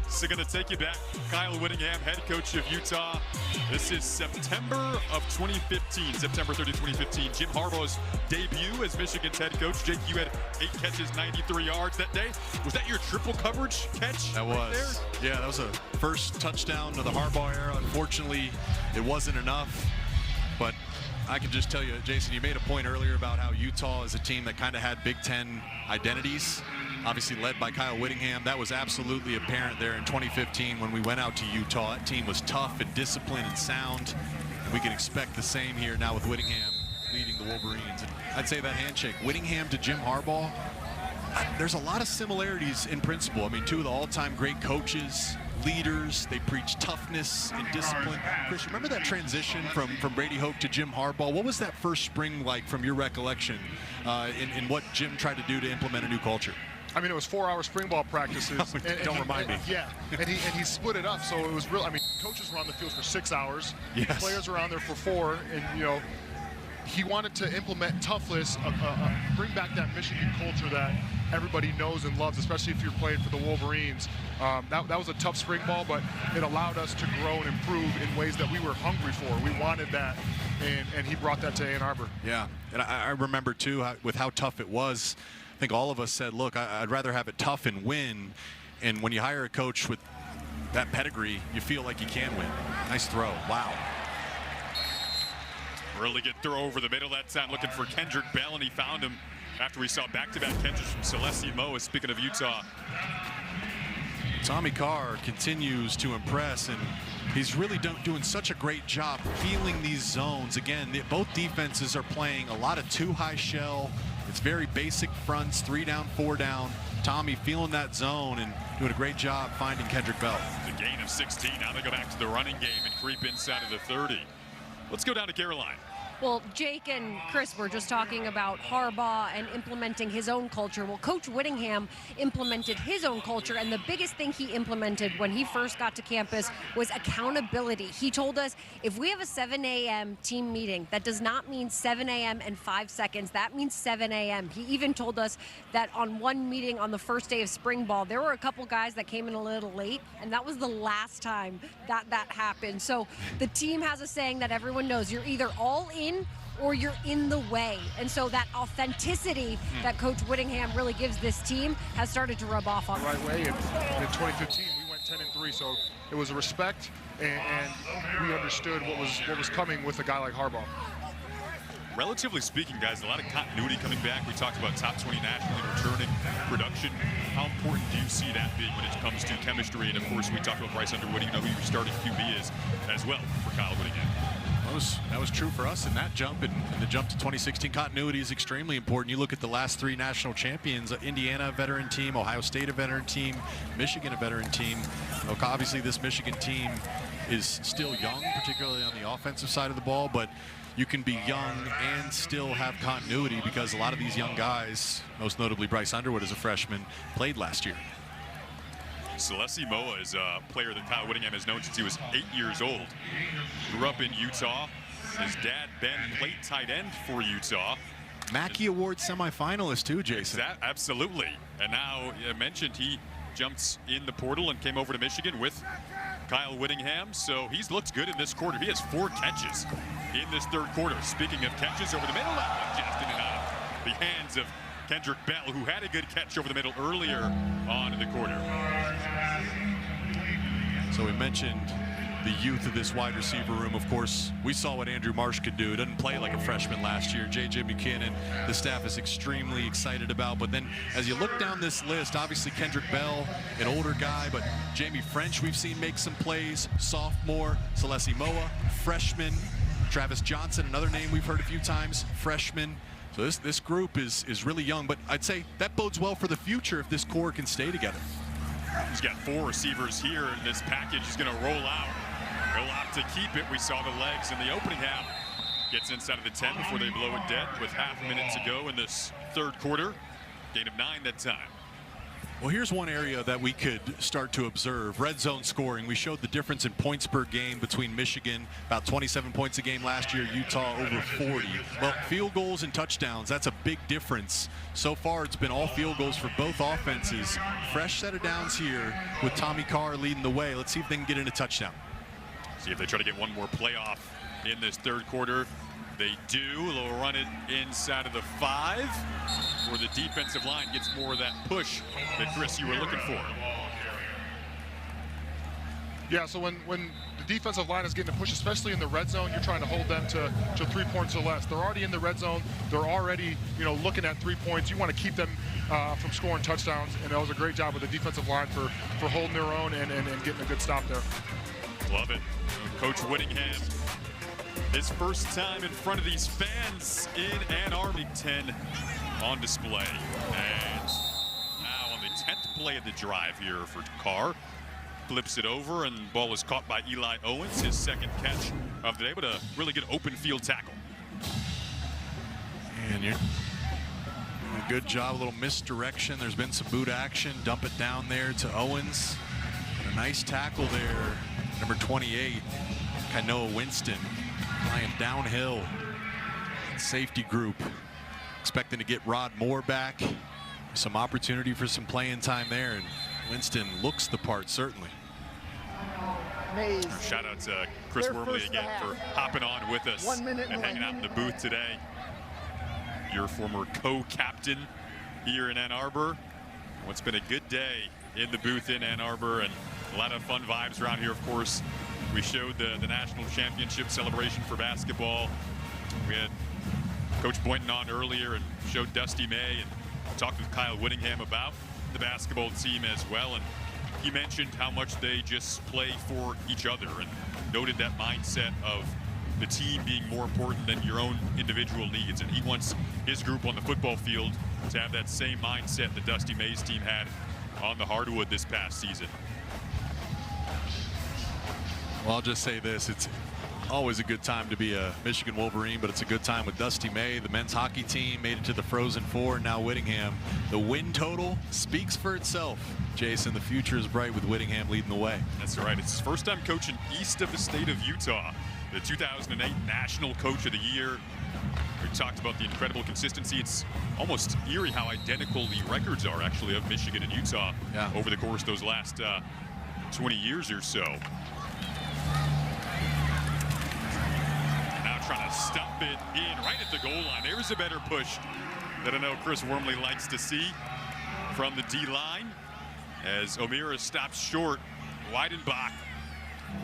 So going to take you back, Kyle Whittingham, head coach of Utah. This is September of 2015, September 30, 2015. Jim Harbaugh's debut as Michigan's head coach. Jake, you had 8 catches, 93 yards that day. Was that your triple coverage catch? That was. Right there? Yeah, that was a first touchdown of the Harbaugh era. Unfortunately, it wasn't enough. But I can just tell you, Jason, you made a point earlier about how Utah is a team that kind of had Big Ten identities. Obviously led by Kyle Whittingham. That was absolutely apparent there in 2015 when we went out to Utah. That team was tough and disciplined and sound. And we can expect the same here now with Whittingham leading the Wolverines. And I'd say that handshake, Whittingham to Jim Harbaugh, there's a lot of similarities in principle. I mean, 2 of the all-time great coaches, leaders. They preach toughness and discipline. Chris, remember that transition from Brady Hoke to Jim Harbaugh? What was that first spring like from your recollection in what Jim tried to do to implement a new culture? I mean, it was 4-hour spring ball practices. Don't remind me. Yeah, and he split it up, so it was real. I mean, coaches were on the field for 6 hours. Yes. Players were on there for 4, and he wanted to implement toughness, bring back that Michigan culture that everybody knows and loves, especially if you're playing for the Wolverines. That was a tough spring ball, but it allowed us to grow and improve in ways that we were hungry for. We wanted that, and he brought that to Ann Arbor. Yeah, and I remember too with how tough it was. I think all of us said, look, I'd rather have it tough and win. And when you hire a coach with that pedigree, you feel like you can win. Nice throw. Wow. Really good throw over the middle that time, looking for Kendrick Bell, and he found him after we saw back-to-back catches from Celestia Moa. Speaking of Utah, Tommy Carr continues to impress, and he's really doing such a great job feeling these zones. Again, both defenses are playing a lot of 2-high shell. It's very basic fronts, 3 down, 4 down. Tommy feeling that zone and doing a great job finding Kendrick Bell. The gain of 16. Now they go back to the running game and creep inside of the 30. Let's go down to Caroline. Well, Jake and Chris were just talking about Harbaugh and implementing his own culture. Well, Coach Whittingham implemented his own culture, and the biggest thing he implemented when he first got to campus was accountability. He told us, if we have a 7 a.m. team meeting, that does not mean 7 a.m. and 5 seconds. That means 7 a.m. He even told us that on one meeting on the first day of spring ball, there were a couple guys that came in a little late, and that was the last time that happened. So the team has a saying that everyone knows, you're either all in or you're in the way. And so that authenticity that Coach Whittingham really gives this team has started to rub off on the right way. And in 2015, we went 10-3, so it was a respect, and we understood what was coming with a guy like Harbaugh. relatively speaking, guys, a lot of continuity coming back. We talked about top 20 nationally returning production. How important do you see that being when it comes to chemistry? And of course, we talked about Bryce Underwood. You know who your starting QB is as well for Kyle Whittingham. That was true for us in that jump, and the jump to 2016. Continuity is extremely important. You look at the last 3 national champions: Indiana, a veteran team; Ohio State, a veteran team; Michigan, a veteran team. Obviously, this Michigan team is still young, particularly on the offensive side of the ball, but you can be young and still have continuity because a lot of these young guys, most notably Bryce Underwood as a freshman, played last year. Celeste Moa is a player that Kyle Whittingham has known since he was 8 years old. Grew up in Utah. His dad, Ben, played tight end for Utah. Mackey Award semifinalist too, Jason. Absolutely. And now, I mentioned he jumped in the portal and came over to Michigan with Kyle Whittingham. So he's looked good in this quarter. He has 4 catches in this third quarter. Speaking of catches over the middle, that one just in and out of the hands of Kendrick Bell, who had a good catch over the middle earlier on in the quarter. So we mentioned the youth of this wide receiver room. Of course, we saw what Andrew Marsh could do. Doesn't play like a freshman last year. J.J. McKinnon, the staff is extremely excited about. But then as you look down this list, obviously Kendrick Bell, an older guy, but Jamie French we've seen make some plays, sophomore. Celeste Moa, freshman. Travis Johnson, another name we've heard a few times, freshman. So this group is really young, but I'd say that bodes well for the future if this core can stay together. He's got 4 receivers here in this package. He's going to roll out. He'll opt to keep it. We saw the legs in the opening half. Gets inside of the 10 before they blow it dead with half a minute to go in this third quarter. Gain of 9 that time. Well, here's one area that we could start to observe. Red zone scoring. We showed the difference in points per game between Michigan, about 27 points a game last year, Utah over 40. Well, field goals and touchdowns, that's a big difference. So far, it's been all field goals for both offenses. Fresh set of downs here with Tommy Carr leading the way. Let's see if they can get in a touchdown. See if they try to get one more playoff in this third quarter. They do. They'll run it inside of the 5, where the defensive line gets more of that push that, Chris, you were looking for. Yeah, so when the defensive line is getting a push, especially in the red zone, you're trying to hold them to 3 points or less. They're already in the red zone. They're already, looking at 3 points. You want to keep them from scoring touchdowns, and that was a great job of the defensive line for holding their own and getting a good stop there. Love it. Coach Whittingham, his first time in front of these fans in Ann Arlington on display. And now on the 10th play of the drive here for Carr. Flips it over, and the ball is caught by Eli Owens, his second catch of the day, but a really good open field tackle. And you're doing a good job, a little misdirection. There's been some boot action. Dump it down there to Owens. And a nice tackle there, number 28, Kanoa Winston, flying downhill. Safety group expecting to get Rod Moore back. Some opportunity for some playing time there, and Winston looks the part, certainly. MAIZE. Shout out to Chris Wormley again for hopping on with us and hanging out in the booth today. Your former co-captain here in Ann Arbor. What's been a good day in the booth in Ann Arbor, and a lot of fun vibes around here, of course. We showed the national championship celebration for basketball. We had Coach Boynton on earlier and showed Dusty May and talked with Kyle Whittingham about the basketball team as well, and he mentioned how much they just play for each other and noted that mindset of the team being more important than your own individual needs, and he wants his group on the football field to have that same mindset the Dusty MAIZE team had on the hardwood this past season. Well, I'll just say this, it's always a good time to be a Michigan Wolverine, but it's a good time with Dusty May. The men's hockey team made it to the Frozen Four, and now Whittingham. The win total speaks for itself. Jason, the future is bright with Whittingham leading the way. That's right. It's his first time coaching east of the state of Utah. The 2008 National Coach of the Year. We talked about the incredible consistency. It's almost eerie how identical the records are, actually, of Michigan and Utah over the course of those last 20 years or so. Trying to stuff it in right at the goal line. There's a better push that I know Chris Wormley likes to see from the D-line as O'Meara stops short. Weidenbach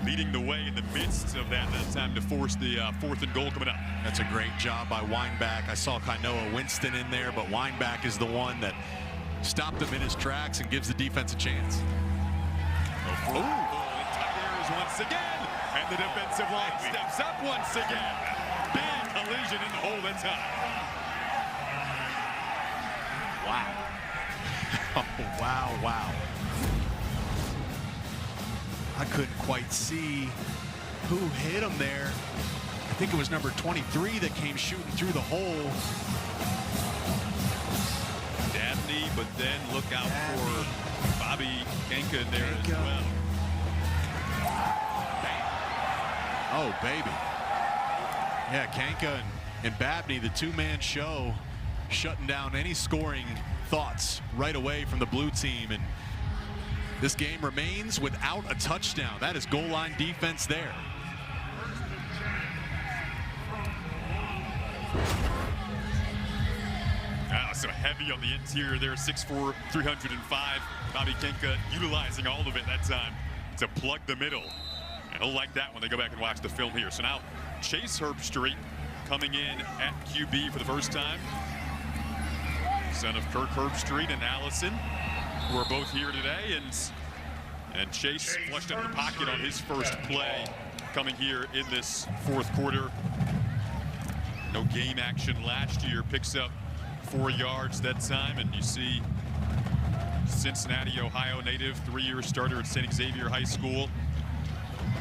leading the way in the midst of that time to force the 4th and goal coming up. That's a great job by Weinbach. I saw Kainoa Winston in there, but Weinbach is the one that stopped him in his tracks and gives the defense a chance. Oh, tight errors once again, and the defensive line steps up once again. Big collision in the hole that time. Wow. Oh, wow. I couldn't quite see who hit him there. I think it was number 23 that came shooting through the hole. Dabney, but then look out for Bobby Kenka in there as well. Oh, baby. Yeah, Kenka and Babney, the two-man show, shutting down any scoring thoughts right away from the blue team. And this game remains without a touchdown. That is goal line defense there. So heavy on the interior there, 6'4", 305. Bobby Kenka utilizing all of it that time to plug the middle. And he'll like that when they go back and watch the film here. So now Chase Herbstreit coming in at QB for the first time. Son of Kirk Herbstreit and Allison, who are both here today. And Chase flushed out of the pocket on his first play coming here in this 4th quarter. No game action last year, picks up 4 yards that time, and you see Cincinnati, Ohio native, 3-year starter at St. Xavier High School.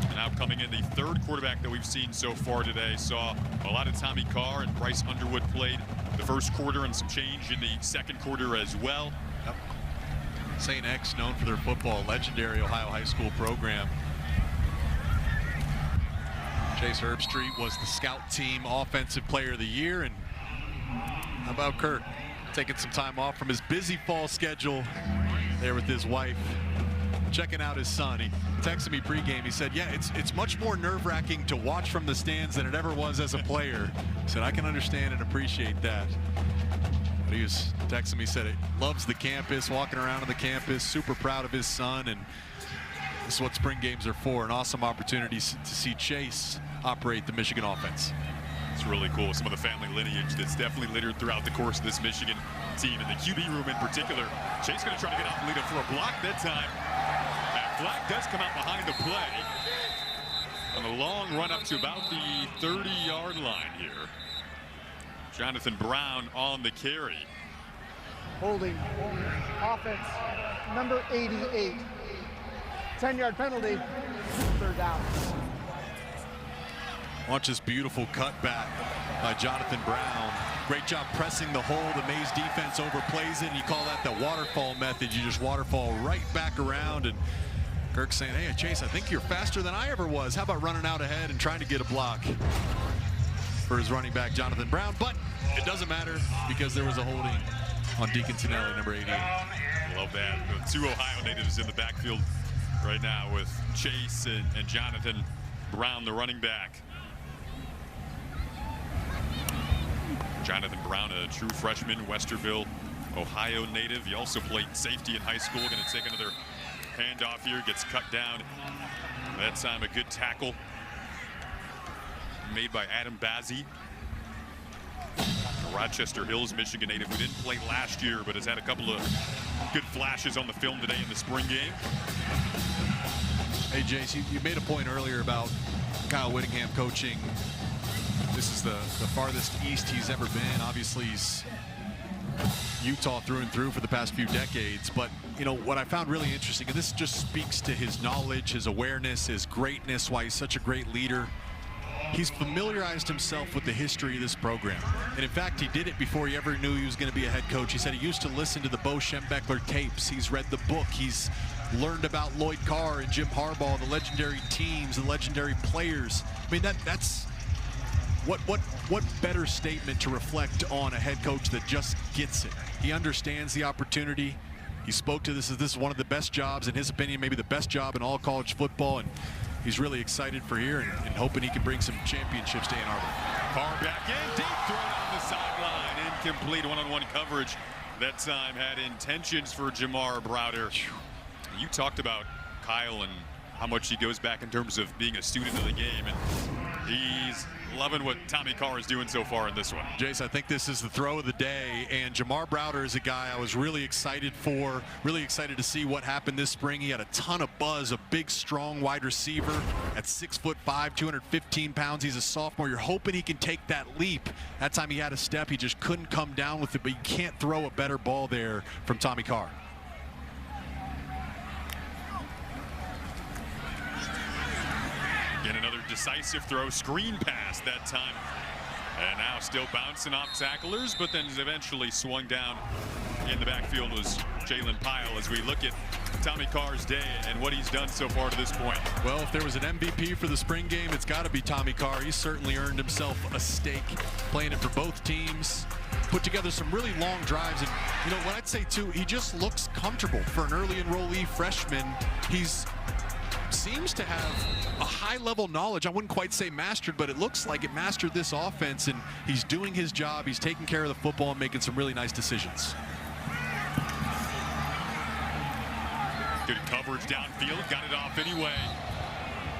And now coming in, the 3rd quarterback that we've seen so far today. Saw a lot of Tommy Carr, and Bryce Underwood played the 1st quarter and some change in the 2nd quarter as well. Yep. St. X, known for their football, legendary Ohio high school program. Chase Herbstreit was the scout team offensive player of the year. And how about Kirk taking some time off from his busy fall schedule there with his wife, checking out his son. He texted me pregame. He said, yeah, it's much more nerve-wracking to watch from the stands than it ever was as a player. He said, I can understand and appreciate that. But he was texting me, said he loves the campus, walking around on the campus, super proud of his son, and this is what spring games are for, an awesome opportunity to see Chase operate the Michigan offense. It's really cool. Some of the family lineage that's definitely littered throughout the course of this Michigan team, and the QB room in particular. Chase going to try to get out and lead up for a block that time. That flag does come out behind the play. On the long run up to about the 30-yard line here. Jonathan Brown on the carry. Holding offense, number 88. 10-yard penalty, 3rd down. Watch this beautiful cutback by Jonathan Brown. Great job pressing the hole. The MAIZE defense overplays it, and you call that the waterfall method. You just waterfall right back around, and Kirk's saying, hey, Chase, I think you're faster than I ever was. How about running out ahead and trying to get a block for his running back, Jonathan Brown? But it doesn't matter because there was a holding on Deacon Tonelli, number 88. Love that. 2 Ohio natives in the backfield right now with Chase and Jonathan Brown, the running back. Jonathan Brown, a true freshman, Westerville, Ohio native. He also played safety in high school. Going to take another handoff here. Gets cut down. That time a good tackle made by Adam Bazzi. Rochester Hills, Michigan native, who didn't play last year, but has had a couple of good flashes on the film today in the spring game. Hey, Jace, you made a point earlier about Kyle Whittingham coaching. This is the farthest east he's ever been. Obviously, he's Utah through and through for the past few decades. But, you know, what I found really interesting, and this just speaks to his knowledge, his awareness, his greatness, why he's such a great leader. He's familiarized himself with the history of this program. And in fact, he did it before he ever knew he was going to be a head coach. He said he used to listen to the Bo Schembechler tapes. He's read the book. He's learned about Lloyd Carr and Jim Harbaugh, the legendary teams, the legendary players. I mean, that's what better statement to reflect on a head coach that just gets it. He understands the opportunity. He spoke to this is one of the best jobs, in his opinion, maybe the best job in all college football, and he's really excited for here and hoping he can bring some championships to Ann Arbor. Carr back in, deep throw on the sideline, incomplete one-on-one coverage. That time had intentions for Jamar Browder. You talked about Kyle and how much he goes back in terms of being a student of the game, and he's loving what Tommy Carr is doing so far in this one. Jace, I think this is the throw of the day, and Jamar Browder is a guy I was really excited for, really excited to see what happened this spring. He had a ton of buzz, a big, strong wide receiver at 6'5", 215 pounds. He's a sophomore. You're hoping he can take that leap. That time he had a step, he just couldn't come down with it, but you can't throw a better ball there from Tommy Carr. Again, another decisive throw, screen pass that time. And now still bouncing off tacklers, but then eventually swung down in the backfield was Jalen Pyle as we look at Tommy Carr's day and what he's done so far to this point. Well, if there was an MVP for the spring game, it's got to be Tommy Carr. He's certainly earned himself a stake playing it for both teams. Put together some really long drives, and you know what I'd say too, he just looks comfortable for an early enrollee freshman. He's seems to have a high-level knowledge. I wouldn't quite say mastered, but it looks like it mastered this offense, and he's doing his job. He's taking care of the football and making some really nice decisions. Good coverage downfield, got it off anyway.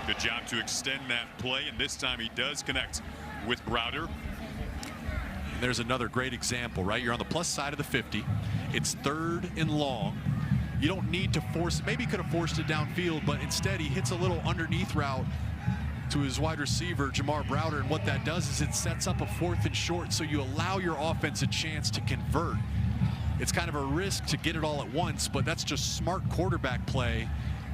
Good job to extend that play, and this time he does connect with Browder. And there's another great example, right? You're on the plus side of the 50. It's 3rd and long. You don't need to force it. Maybe he could have forced it downfield, but instead he hits a little underneath route to his wide receiver, Jamar Browder, and what that does is it sets up a 4th and short, so you allow your offense a chance to convert. It's kind of a risk to get it all at once, but that's just smart quarterback play,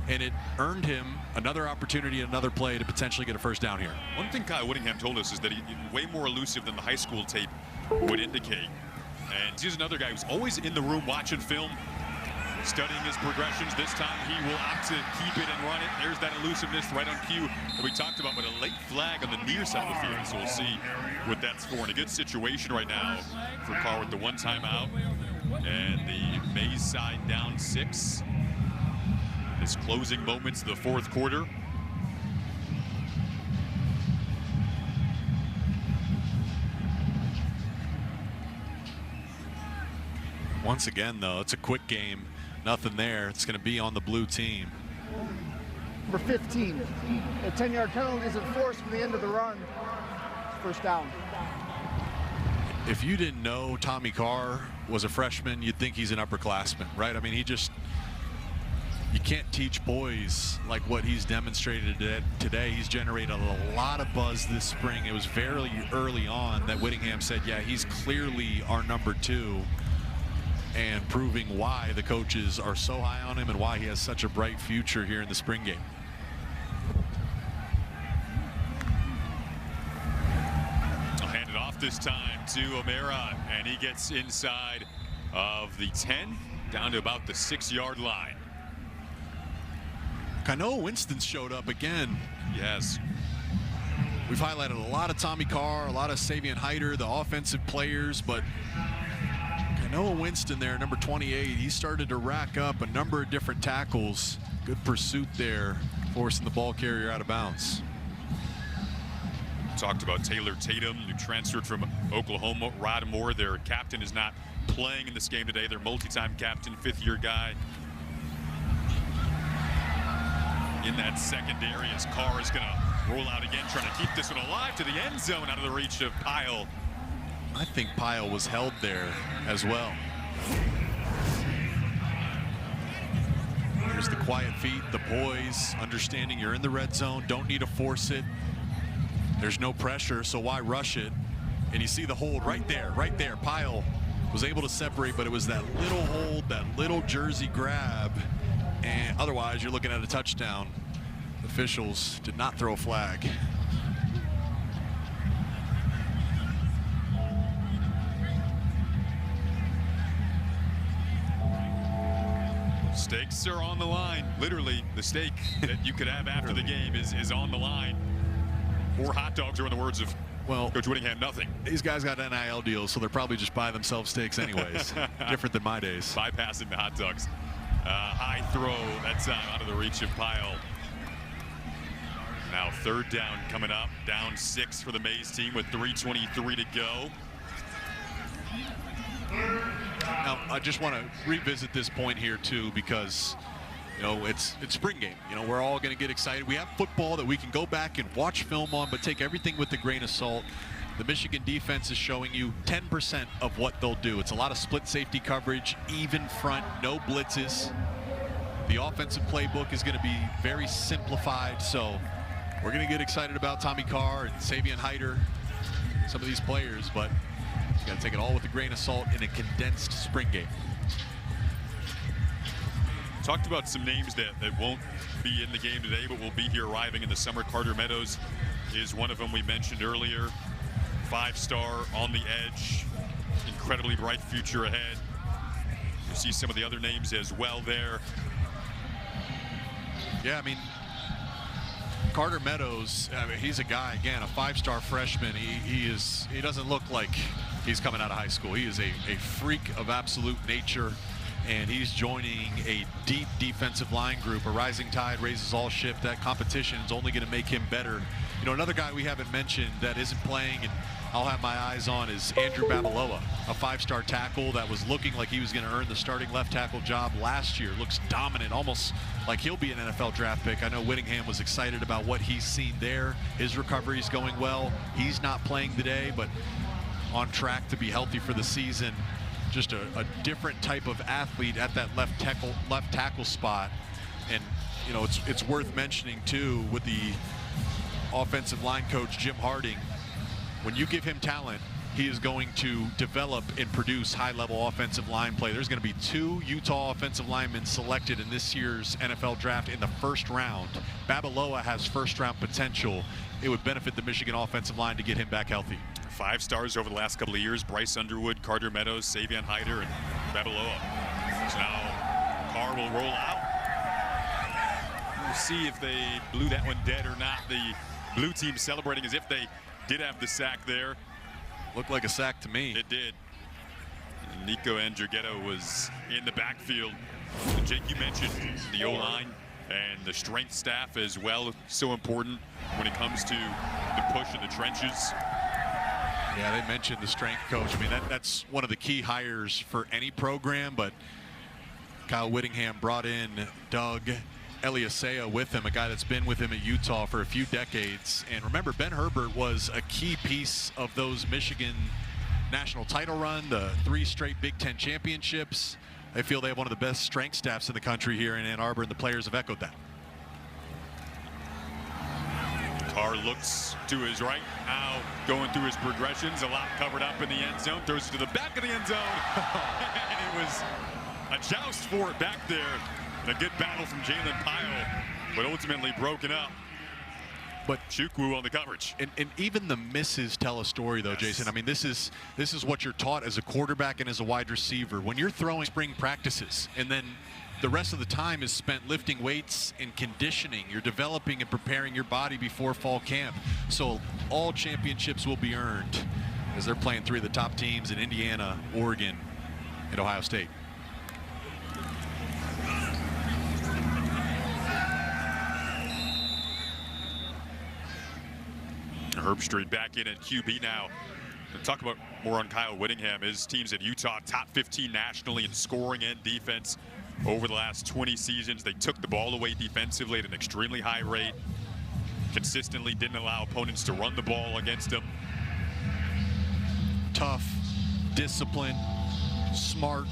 and it earned him another opportunity, another play to potentially get a first down here. One thing Kyle Whittingham told us is that he's way more elusive than the high school tape would indicate. And he's another guy who's always in the room watching film, studying his progressions. This time he will opt to keep it and run it. There's that elusiveness right on cue that we talked about, but a late flag on the near side of the field. So we'll see what that's for. In a good situation right now for Carr with the one timeout. And the MAIZE side down 6. His closing moments of the 4th quarter. Once again, though, it's a quick game. Nothing there. It's going to be on the blue team. Number 15, a 10-yard penalty is enforced from the end of the run. First down. If you didn't know Tommy Carr was a freshman, you'd think he's an upperclassman, right? I mean, you can't teach boys like what he's demonstrated today. He's generated a lot of buzz this spring. It was very early on that Whittingham said, yeah, he's clearly our number 2. And proving why the coaches are so high on him and why he has such a bright future here in the spring game. I'll hand it off this time to O'Mara, and he gets inside of the 10, down to about the 6-yard line. Kanoa Winston showed up again. Yes. We've highlighted a lot of Tommy Carr, a lot of Savion Hyder, the offensive players, but Kanoa Winston there, number 28, he started to rack up a number of different tackles. Good pursuit there, forcing the ball carrier out of bounds. Talked about Taylor Tatum, who transferred from Oklahoma. Rod Moore, their captain, is not playing in this game today. Their multi-time captain, 5th-year guy. In that secondary as Carr is going to roll out again, trying to keep this one alive to the end zone, out of the reach of Pyle. I think Pyle was held there as well. Here's the quiet feet, the poise, understanding you're in the red zone, don't need to force it. There's no pressure, so why rush it? And you see the hold right there, right there. Pyle was able to separate, but it was that little hold, that little jersey grab, and otherwise you're looking at a touchdown. Officials did not throw a flag. Stakes are on the line. Literally, the stake that you could have after the game is on the line. 4 hot dogs, or in the words of Coach Whittingham, nothing. These guys got NIL deals, so they're probably just buy themselves steaks anyways. Different than my days. Bypassing the hot dogs. High throw, that time out of the reach of Pyle. Now 3rd down coming up. Down 6 for the MAIZE team with 3:23 to go. Now, I just want to revisit this point here, too, because You know, it's spring game. You know, we're all going to get excited. We have football that we can go back and watch film on, but take everything with a grain of salt. The Michigan defense is showing you 10% of what they'll do. It's a lot of split safety coverage, even front, no blitzes. The offensive playbook is going to be very simplified, so we're going to get excited about Tommy Carr and Savion Hyder, some of these players, but you got to take it all with a grain of salt in a condensed spring game. Talked about some names that won't be in the game today, but will be here arriving in the summer. Carter Meadows is one of them we mentioned earlier. 5-star on the edge, incredibly bright future ahead. You see some of the other names as well there. Yeah, I mean, Carter Meadows, I mean, he's a guy, again, a 5-star freshman. He doesn't look like he's coming out of high school. He is a freak of absolute nature, and he's joining a deep defensive line group. A rising tide raises all ships. That competition is only going to make him better. You know, another guy we haven't mentioned that isn't playing and I'll have my eyes on is Andrew Babaloa, a 5-star tackle that was looking like he was going to earn the starting left tackle job last year. Looks dominant, almost like he'll be an NFL draft pick. I know Whittingham was excited about what he's seen there. His recovery is going well. He's not playing today, but on track to be healthy for the season. Just a different type of athlete at that left tackle spot. And, you know, it's worth mentioning, too, with the offensive line coach, Jim Harding, when you give him talent, he is going to develop and produce high-level offensive line play. There's going to be 2 Utah offensive linemen selected in this year's NFL draft in the first round. Babaloa has first-round potential. It would benefit the Michigan offensive line to get him back healthy. 5 stars over the last couple of years: Bryce Underwood, Carter Meadows, Savion Hyder, and Babaloa. So now Carr will roll out. We'll see if they blew that one dead or not. The blue team celebrating as if they did have the sack there. Looked like a sack to me. It did. Nico Andrighetto was in the backfield. And Jake, you mentioned the O-line and the strength staff as well. So important when it comes to the push in the trenches. Yeah, they mentioned the strength coach. I mean, that's one of the key hires for any program, but Kyle Whittingham brought in Doug Eliasea with him, a guy that's been with him at Utah for a few decades. And remember, Ben Herbert was a key piece of those Michigan national title run, the 3 straight Big Ten championships. I feel they have one of the best strength staffs in the country here in Ann Arbor, and the players have echoed that. Carr looks to his right, now going through his progressions, a lot covered up in the end zone, throws it to the back of the end zone. And it was a joust for it back there. A good battle from Jalen Pyle, but ultimately broken up. But Chukwu on the coverage. And even the misses tell a story, though, yes. Jason. I mean, this is what you're taught as a quarterback and as a wide receiver. When you're throwing spring practices and then the rest of the time is spent lifting weights and conditioning, you're developing and preparing your body before fall camp. So all championships will be earned as they're playing 3 of the top teams in Indiana, Oregon, and Ohio State. Herbstreit back in at QB now. To talk about more on Kyle Whittingham, his teams at Utah top 15 nationally in scoring and defense over the last 20 seasons. They took the ball away defensively at an extremely high rate. Consistently didn't allow opponents to run the ball against them. Tough, disciplined, smart,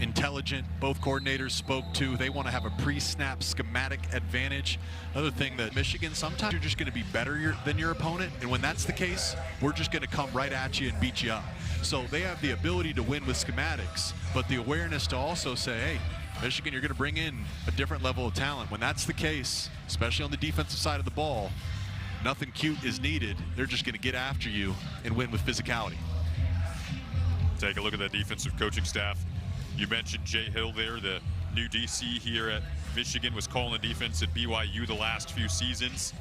intelligent. Both coordinators spoke to. They want to have a pre-snap schematic advantage. Another thing that Michigan, sometimes you're just going to be better than your opponent, and when that's the case, we're just going to come right at you and beat you up. So they have the ability to win with schematics, but the awareness to also say, hey, Michigan, you're going to bring in a different level of talent. When that's the case, especially on the defensive side of the ball, nothing cute is needed. They're just going to get after you and win with physicality. Take a look at that defensive coaching staff. You mentioned Jay Hill there, the new DC here at Michigan, was calling the defense at BYU the last few seasons.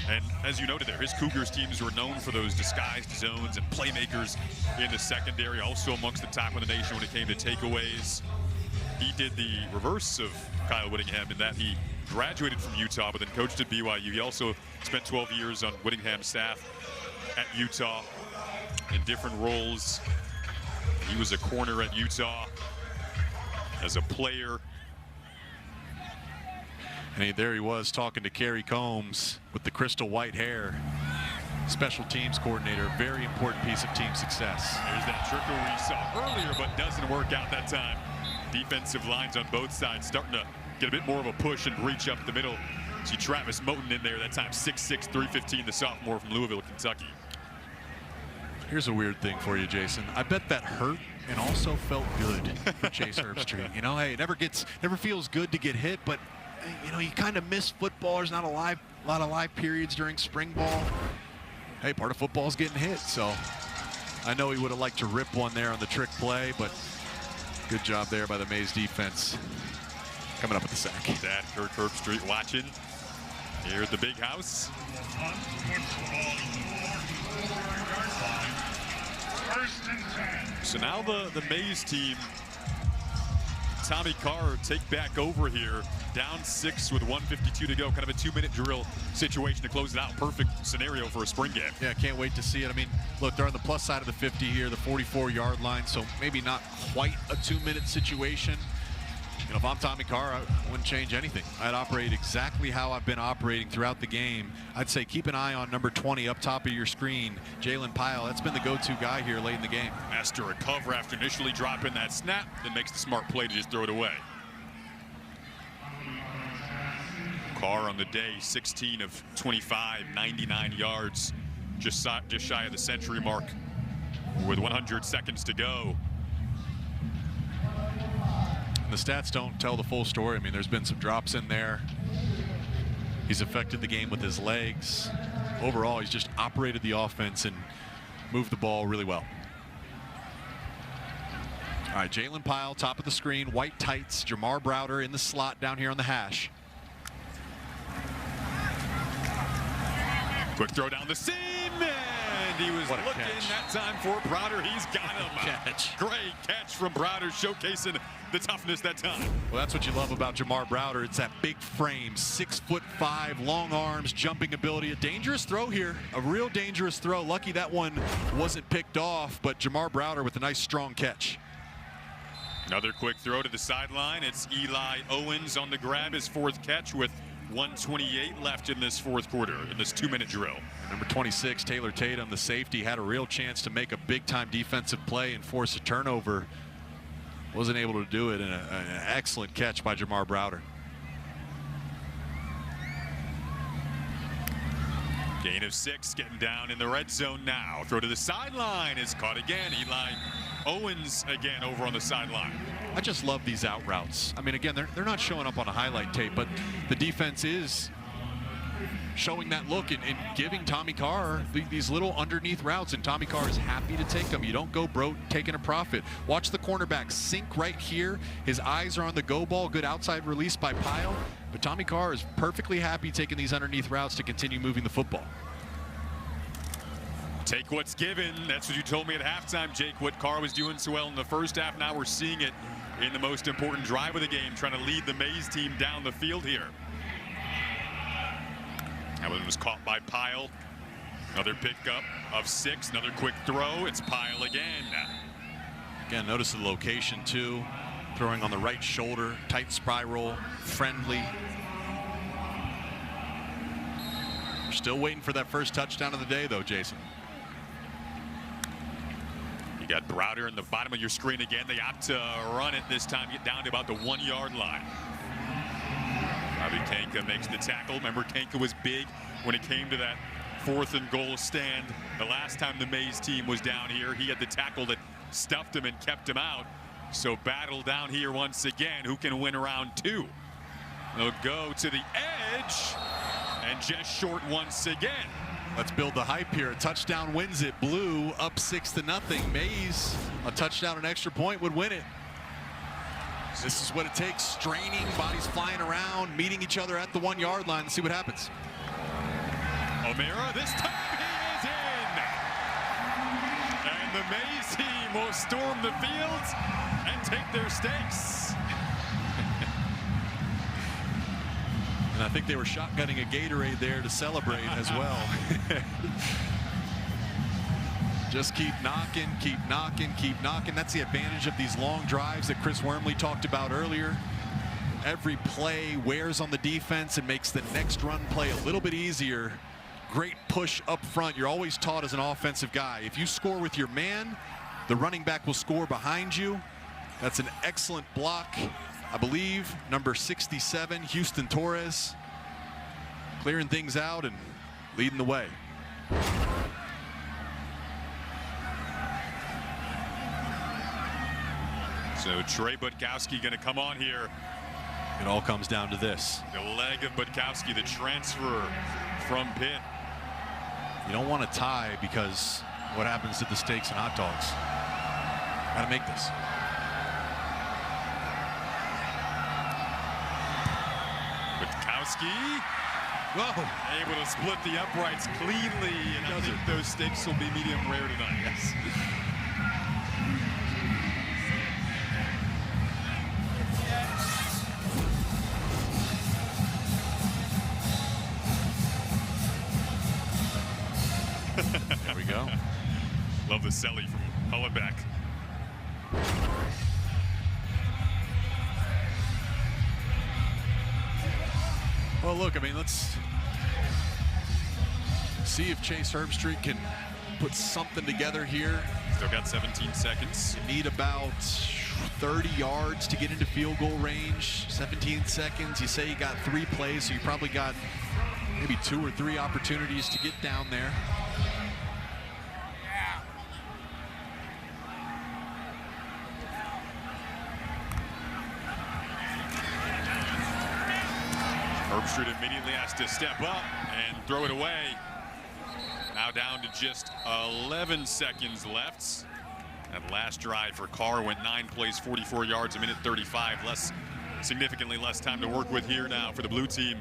And as you noted there, his Cougars teams were known for those disguised zones and playmakers in the secondary, also amongst the top in the nation when it came to takeaways. He did the reverse of Kyle Whittingham in that he graduated from Utah, but then coached at BYU. He also spent 12 years on Whittingham's staff at Utah in different roles. He was a corner at Utah as a player, And there he was talking to Kerry Combs with the crystal white hair. Special teams coordinator, very important piece of team success. There's that trickle we saw earlier, but doesn't work out that time. Defensive lines on both sides starting to get a bit more of a push and reach up the middle. See Travis Moten in there, that time 6'6", 315, the sophomore from Louisville, Kentucky. Here's a weird thing for you, Jason. I bet that hurt and also felt good for Chase Herbstreit. You know, hey, it never feels good to get hit, but you know, you kind of miss football. There's not a lot of live periods during spring ball. Hey, part of football is getting hit, so I know he would have liked to rip one there on the trick play, but good job there by the MAIZE defense. Coming up with the sack. That Kirk Herbstreit watching here at the big house. So now the MAIZE team, Tommy Carr take back over here, down 6 with 1:52 to go. Kind of a 2-minute drill situation to close it out. Perfect scenario for a spring game. Yeah, can't wait to see it. I mean, look, they're on the plus side of the 50 here, the 44-yard line, so maybe not quite a 2-minute situation. You know, if I'm Tommy Carr, I wouldn't change anything. I'd operate exactly how I've been operating throughout the game. I'd say keep an eye on number 20 up top of your screen, Jalen Pyle. That's been the go-to guy here late in the game. Has to recover after initially dropping that snap, then makes the smart play to just throw it away. Carr on the day, 16 of 25, 99 yards, just shy of the century mark with 100 seconds to go. The stats don't tell the full story. I mean, there's been some drops in there. He's affected the game with his legs. Overall, he's just operated the offense and moved the ball really well. All right, Jalen Pyle, top of the screen, white tights, Jamar Browder in the slot down here on the hash. Quick throw down the seam, and he was looking that time for Browder. He's got him. Catch. Great catch from Browder, showcasing the toughness that time. Well, that's what you love about Jamar Browder. It's that big frame, 6'5", long arms, jumping ability. A dangerous throw here, a real dangerous throw. Lucky that one wasn't picked off, but Jamar Browder with a nice strong catch. Another quick throw to the sideline. It's Eli Owens on the grab, his 4th catch with 1:28 left in this 4th quarter, in this 2-minute drill. Number 26, Taylor Tatum, the safety, had a real chance to make a big-time defensive play and force a turnover. Wasn't able to do it, and an excellent catch by Jamar Browder. Gain of 6, getting down in the red zone now. Throw to the sideline is caught again. Eli Owens again over on the sideline. I just love these out routes. I mean, again, they're not showing up on a highlight tape, but the defense is showing that look and giving Tommy Carr these little underneath routes, and Tommy Carr is happy to take them. You don't go broke taking a profit. Watch the cornerback sink right here. His eyes are on the go ball. Good outside release by Pyle, but Tommy Carr is perfectly happy taking these underneath routes to continue moving the football. Take what's given. That's what you told me at halftime, Jake, what Carr was doing so well in the first half. Now we're seeing it in the most important drive of the game, trying to lead the MAIZE team down the field here. That one was caught by Pyle. Another pickup of 6, another quick throw. It's Pyle again. Again, notice the location too. Throwing on the right shoulder, tight spiral, friendly. We're still waiting for that first touchdown of the day though, Jason. You got Browder in the bottom of your screen again. They opt to run it this time, get down to about the 1-yard line. Bobby Kanka makes the tackle. Remember, Kanka was big when it came to that 4th and goal stand. The last time the MAIZE team was down here, he had the tackle that stuffed him and kept him out. So battle down here once again. Who can win round 2? They'll go to the edge and just short once again. Let's build the hype here. A touchdown wins it. Blue up 6-0. MAIZE, a touchdown, an extra point would win it. This is what it takes. Straining, bodies flying around, meeting each other at the 1-yard line. Let's see what happens. O'Meara, this time he is in. And the MAIZE team will storm the fields and take their stakes. And I think they were shotgunning a Gatorade there to celebrate as well. Just keep knocking, keep knocking, keep knocking. That's the advantage of these long drives that Chris Wormley talked about earlier. every play wears on the defense and makes the next run play a little bit easier. Great push up front. You're always taught as an offensive guy, if you score with your man, the running back will score behind you. That's an excellent block. I believe number 67, Houston Torres, clearing things out and leading the way. So Trey Budkowski going to come on here. It all comes down to this. The leg of Budkowski, the transfer from Pitt. You don't want to tie, because what happens to the steaks and hot dogs? Got to make this. Budkowski, Whoa! able to split the uprights cleanly, and I think those steaks will be medium rare tonight. Yes. There we go. Love the celly from Hullenbeck. Well, look, I mean, let's see if Chase Herbstreit can put something together here. Still got 17 seconds. You need about 30 yards to get into field goal range. 17 seconds. You say you got 3 plays, so you probably got maybe 2 or 3 opportunities to get down there. Herbstreit immediately has to step up and throw it away. Now down to just 11 seconds left. That last drive for Carr went 9 plays, 44 yards, a minute 35. Significantly less time to work with here now for the blue team.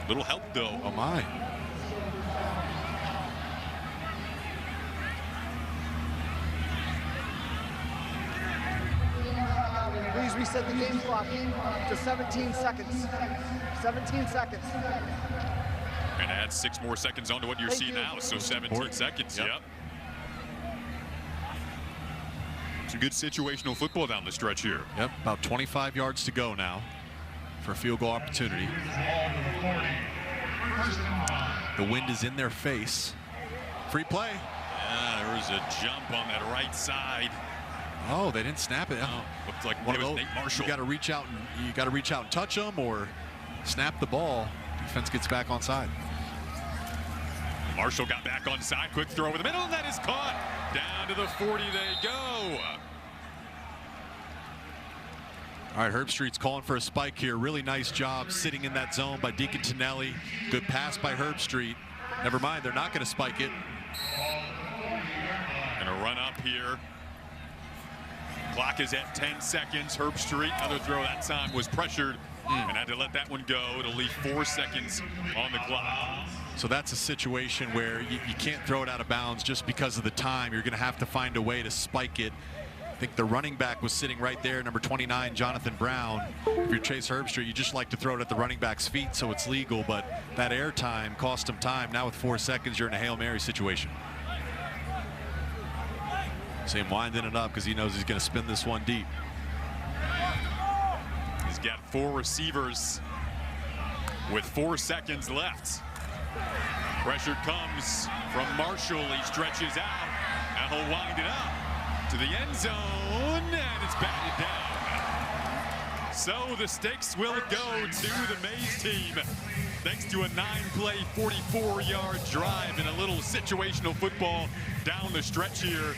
Little help though. Oh my. Please reset the game clock to 17 seconds. 17 seconds. And add 6 more seconds onto what you're seeing now, so 17 seconds. Yep. Some good situational football down the stretch here. Yep, about 25 yards to go now for a field goal opportunity. The wind is in their face. Free play. Yeah, there was a jump on that right side. Oh, they didn't snap it. Oh, looked like One it of was those, Nate Marshall. you got to reach out and touch them, or snap the ball. Defense gets back on side. Marshall got back on side. Quick throw over the middle, and that is caught. Down to the 40 they go. All right, Herbstreit's calling for a spike here. Really nice job sitting in that zone by Deacon Tonelli. Good pass by Herbstreit. Never mind, they're not going to spike it. Gonna run up here. Clock is at 10 seconds. Herbstreit, another throw that time was pressured and had to let that one go. It'll leave 4 seconds on the clock. So that's a situation where you can't throw it out of bounds just because of the time. You're going to have to find a way to spike it. I think the running back was sitting right there, number 29, Jonathan Brown. If you're Chase Herbstreit, you just like to throw it at the running back's feet so it's legal, but that air time cost him time. Now with 4 seconds, you're in a Hail Mary situation. See him winding it up because he knows he's going to spin this one deep. He's got 4 receivers with 4 seconds left. Pressure comes from Marshall. He stretches out. Now he'll wind it up to the end zone, and it's batted down. So the stakes will go to the MAIZE team, thanks to a 9-play, 44-yard drive and a little situational football down the stretch here.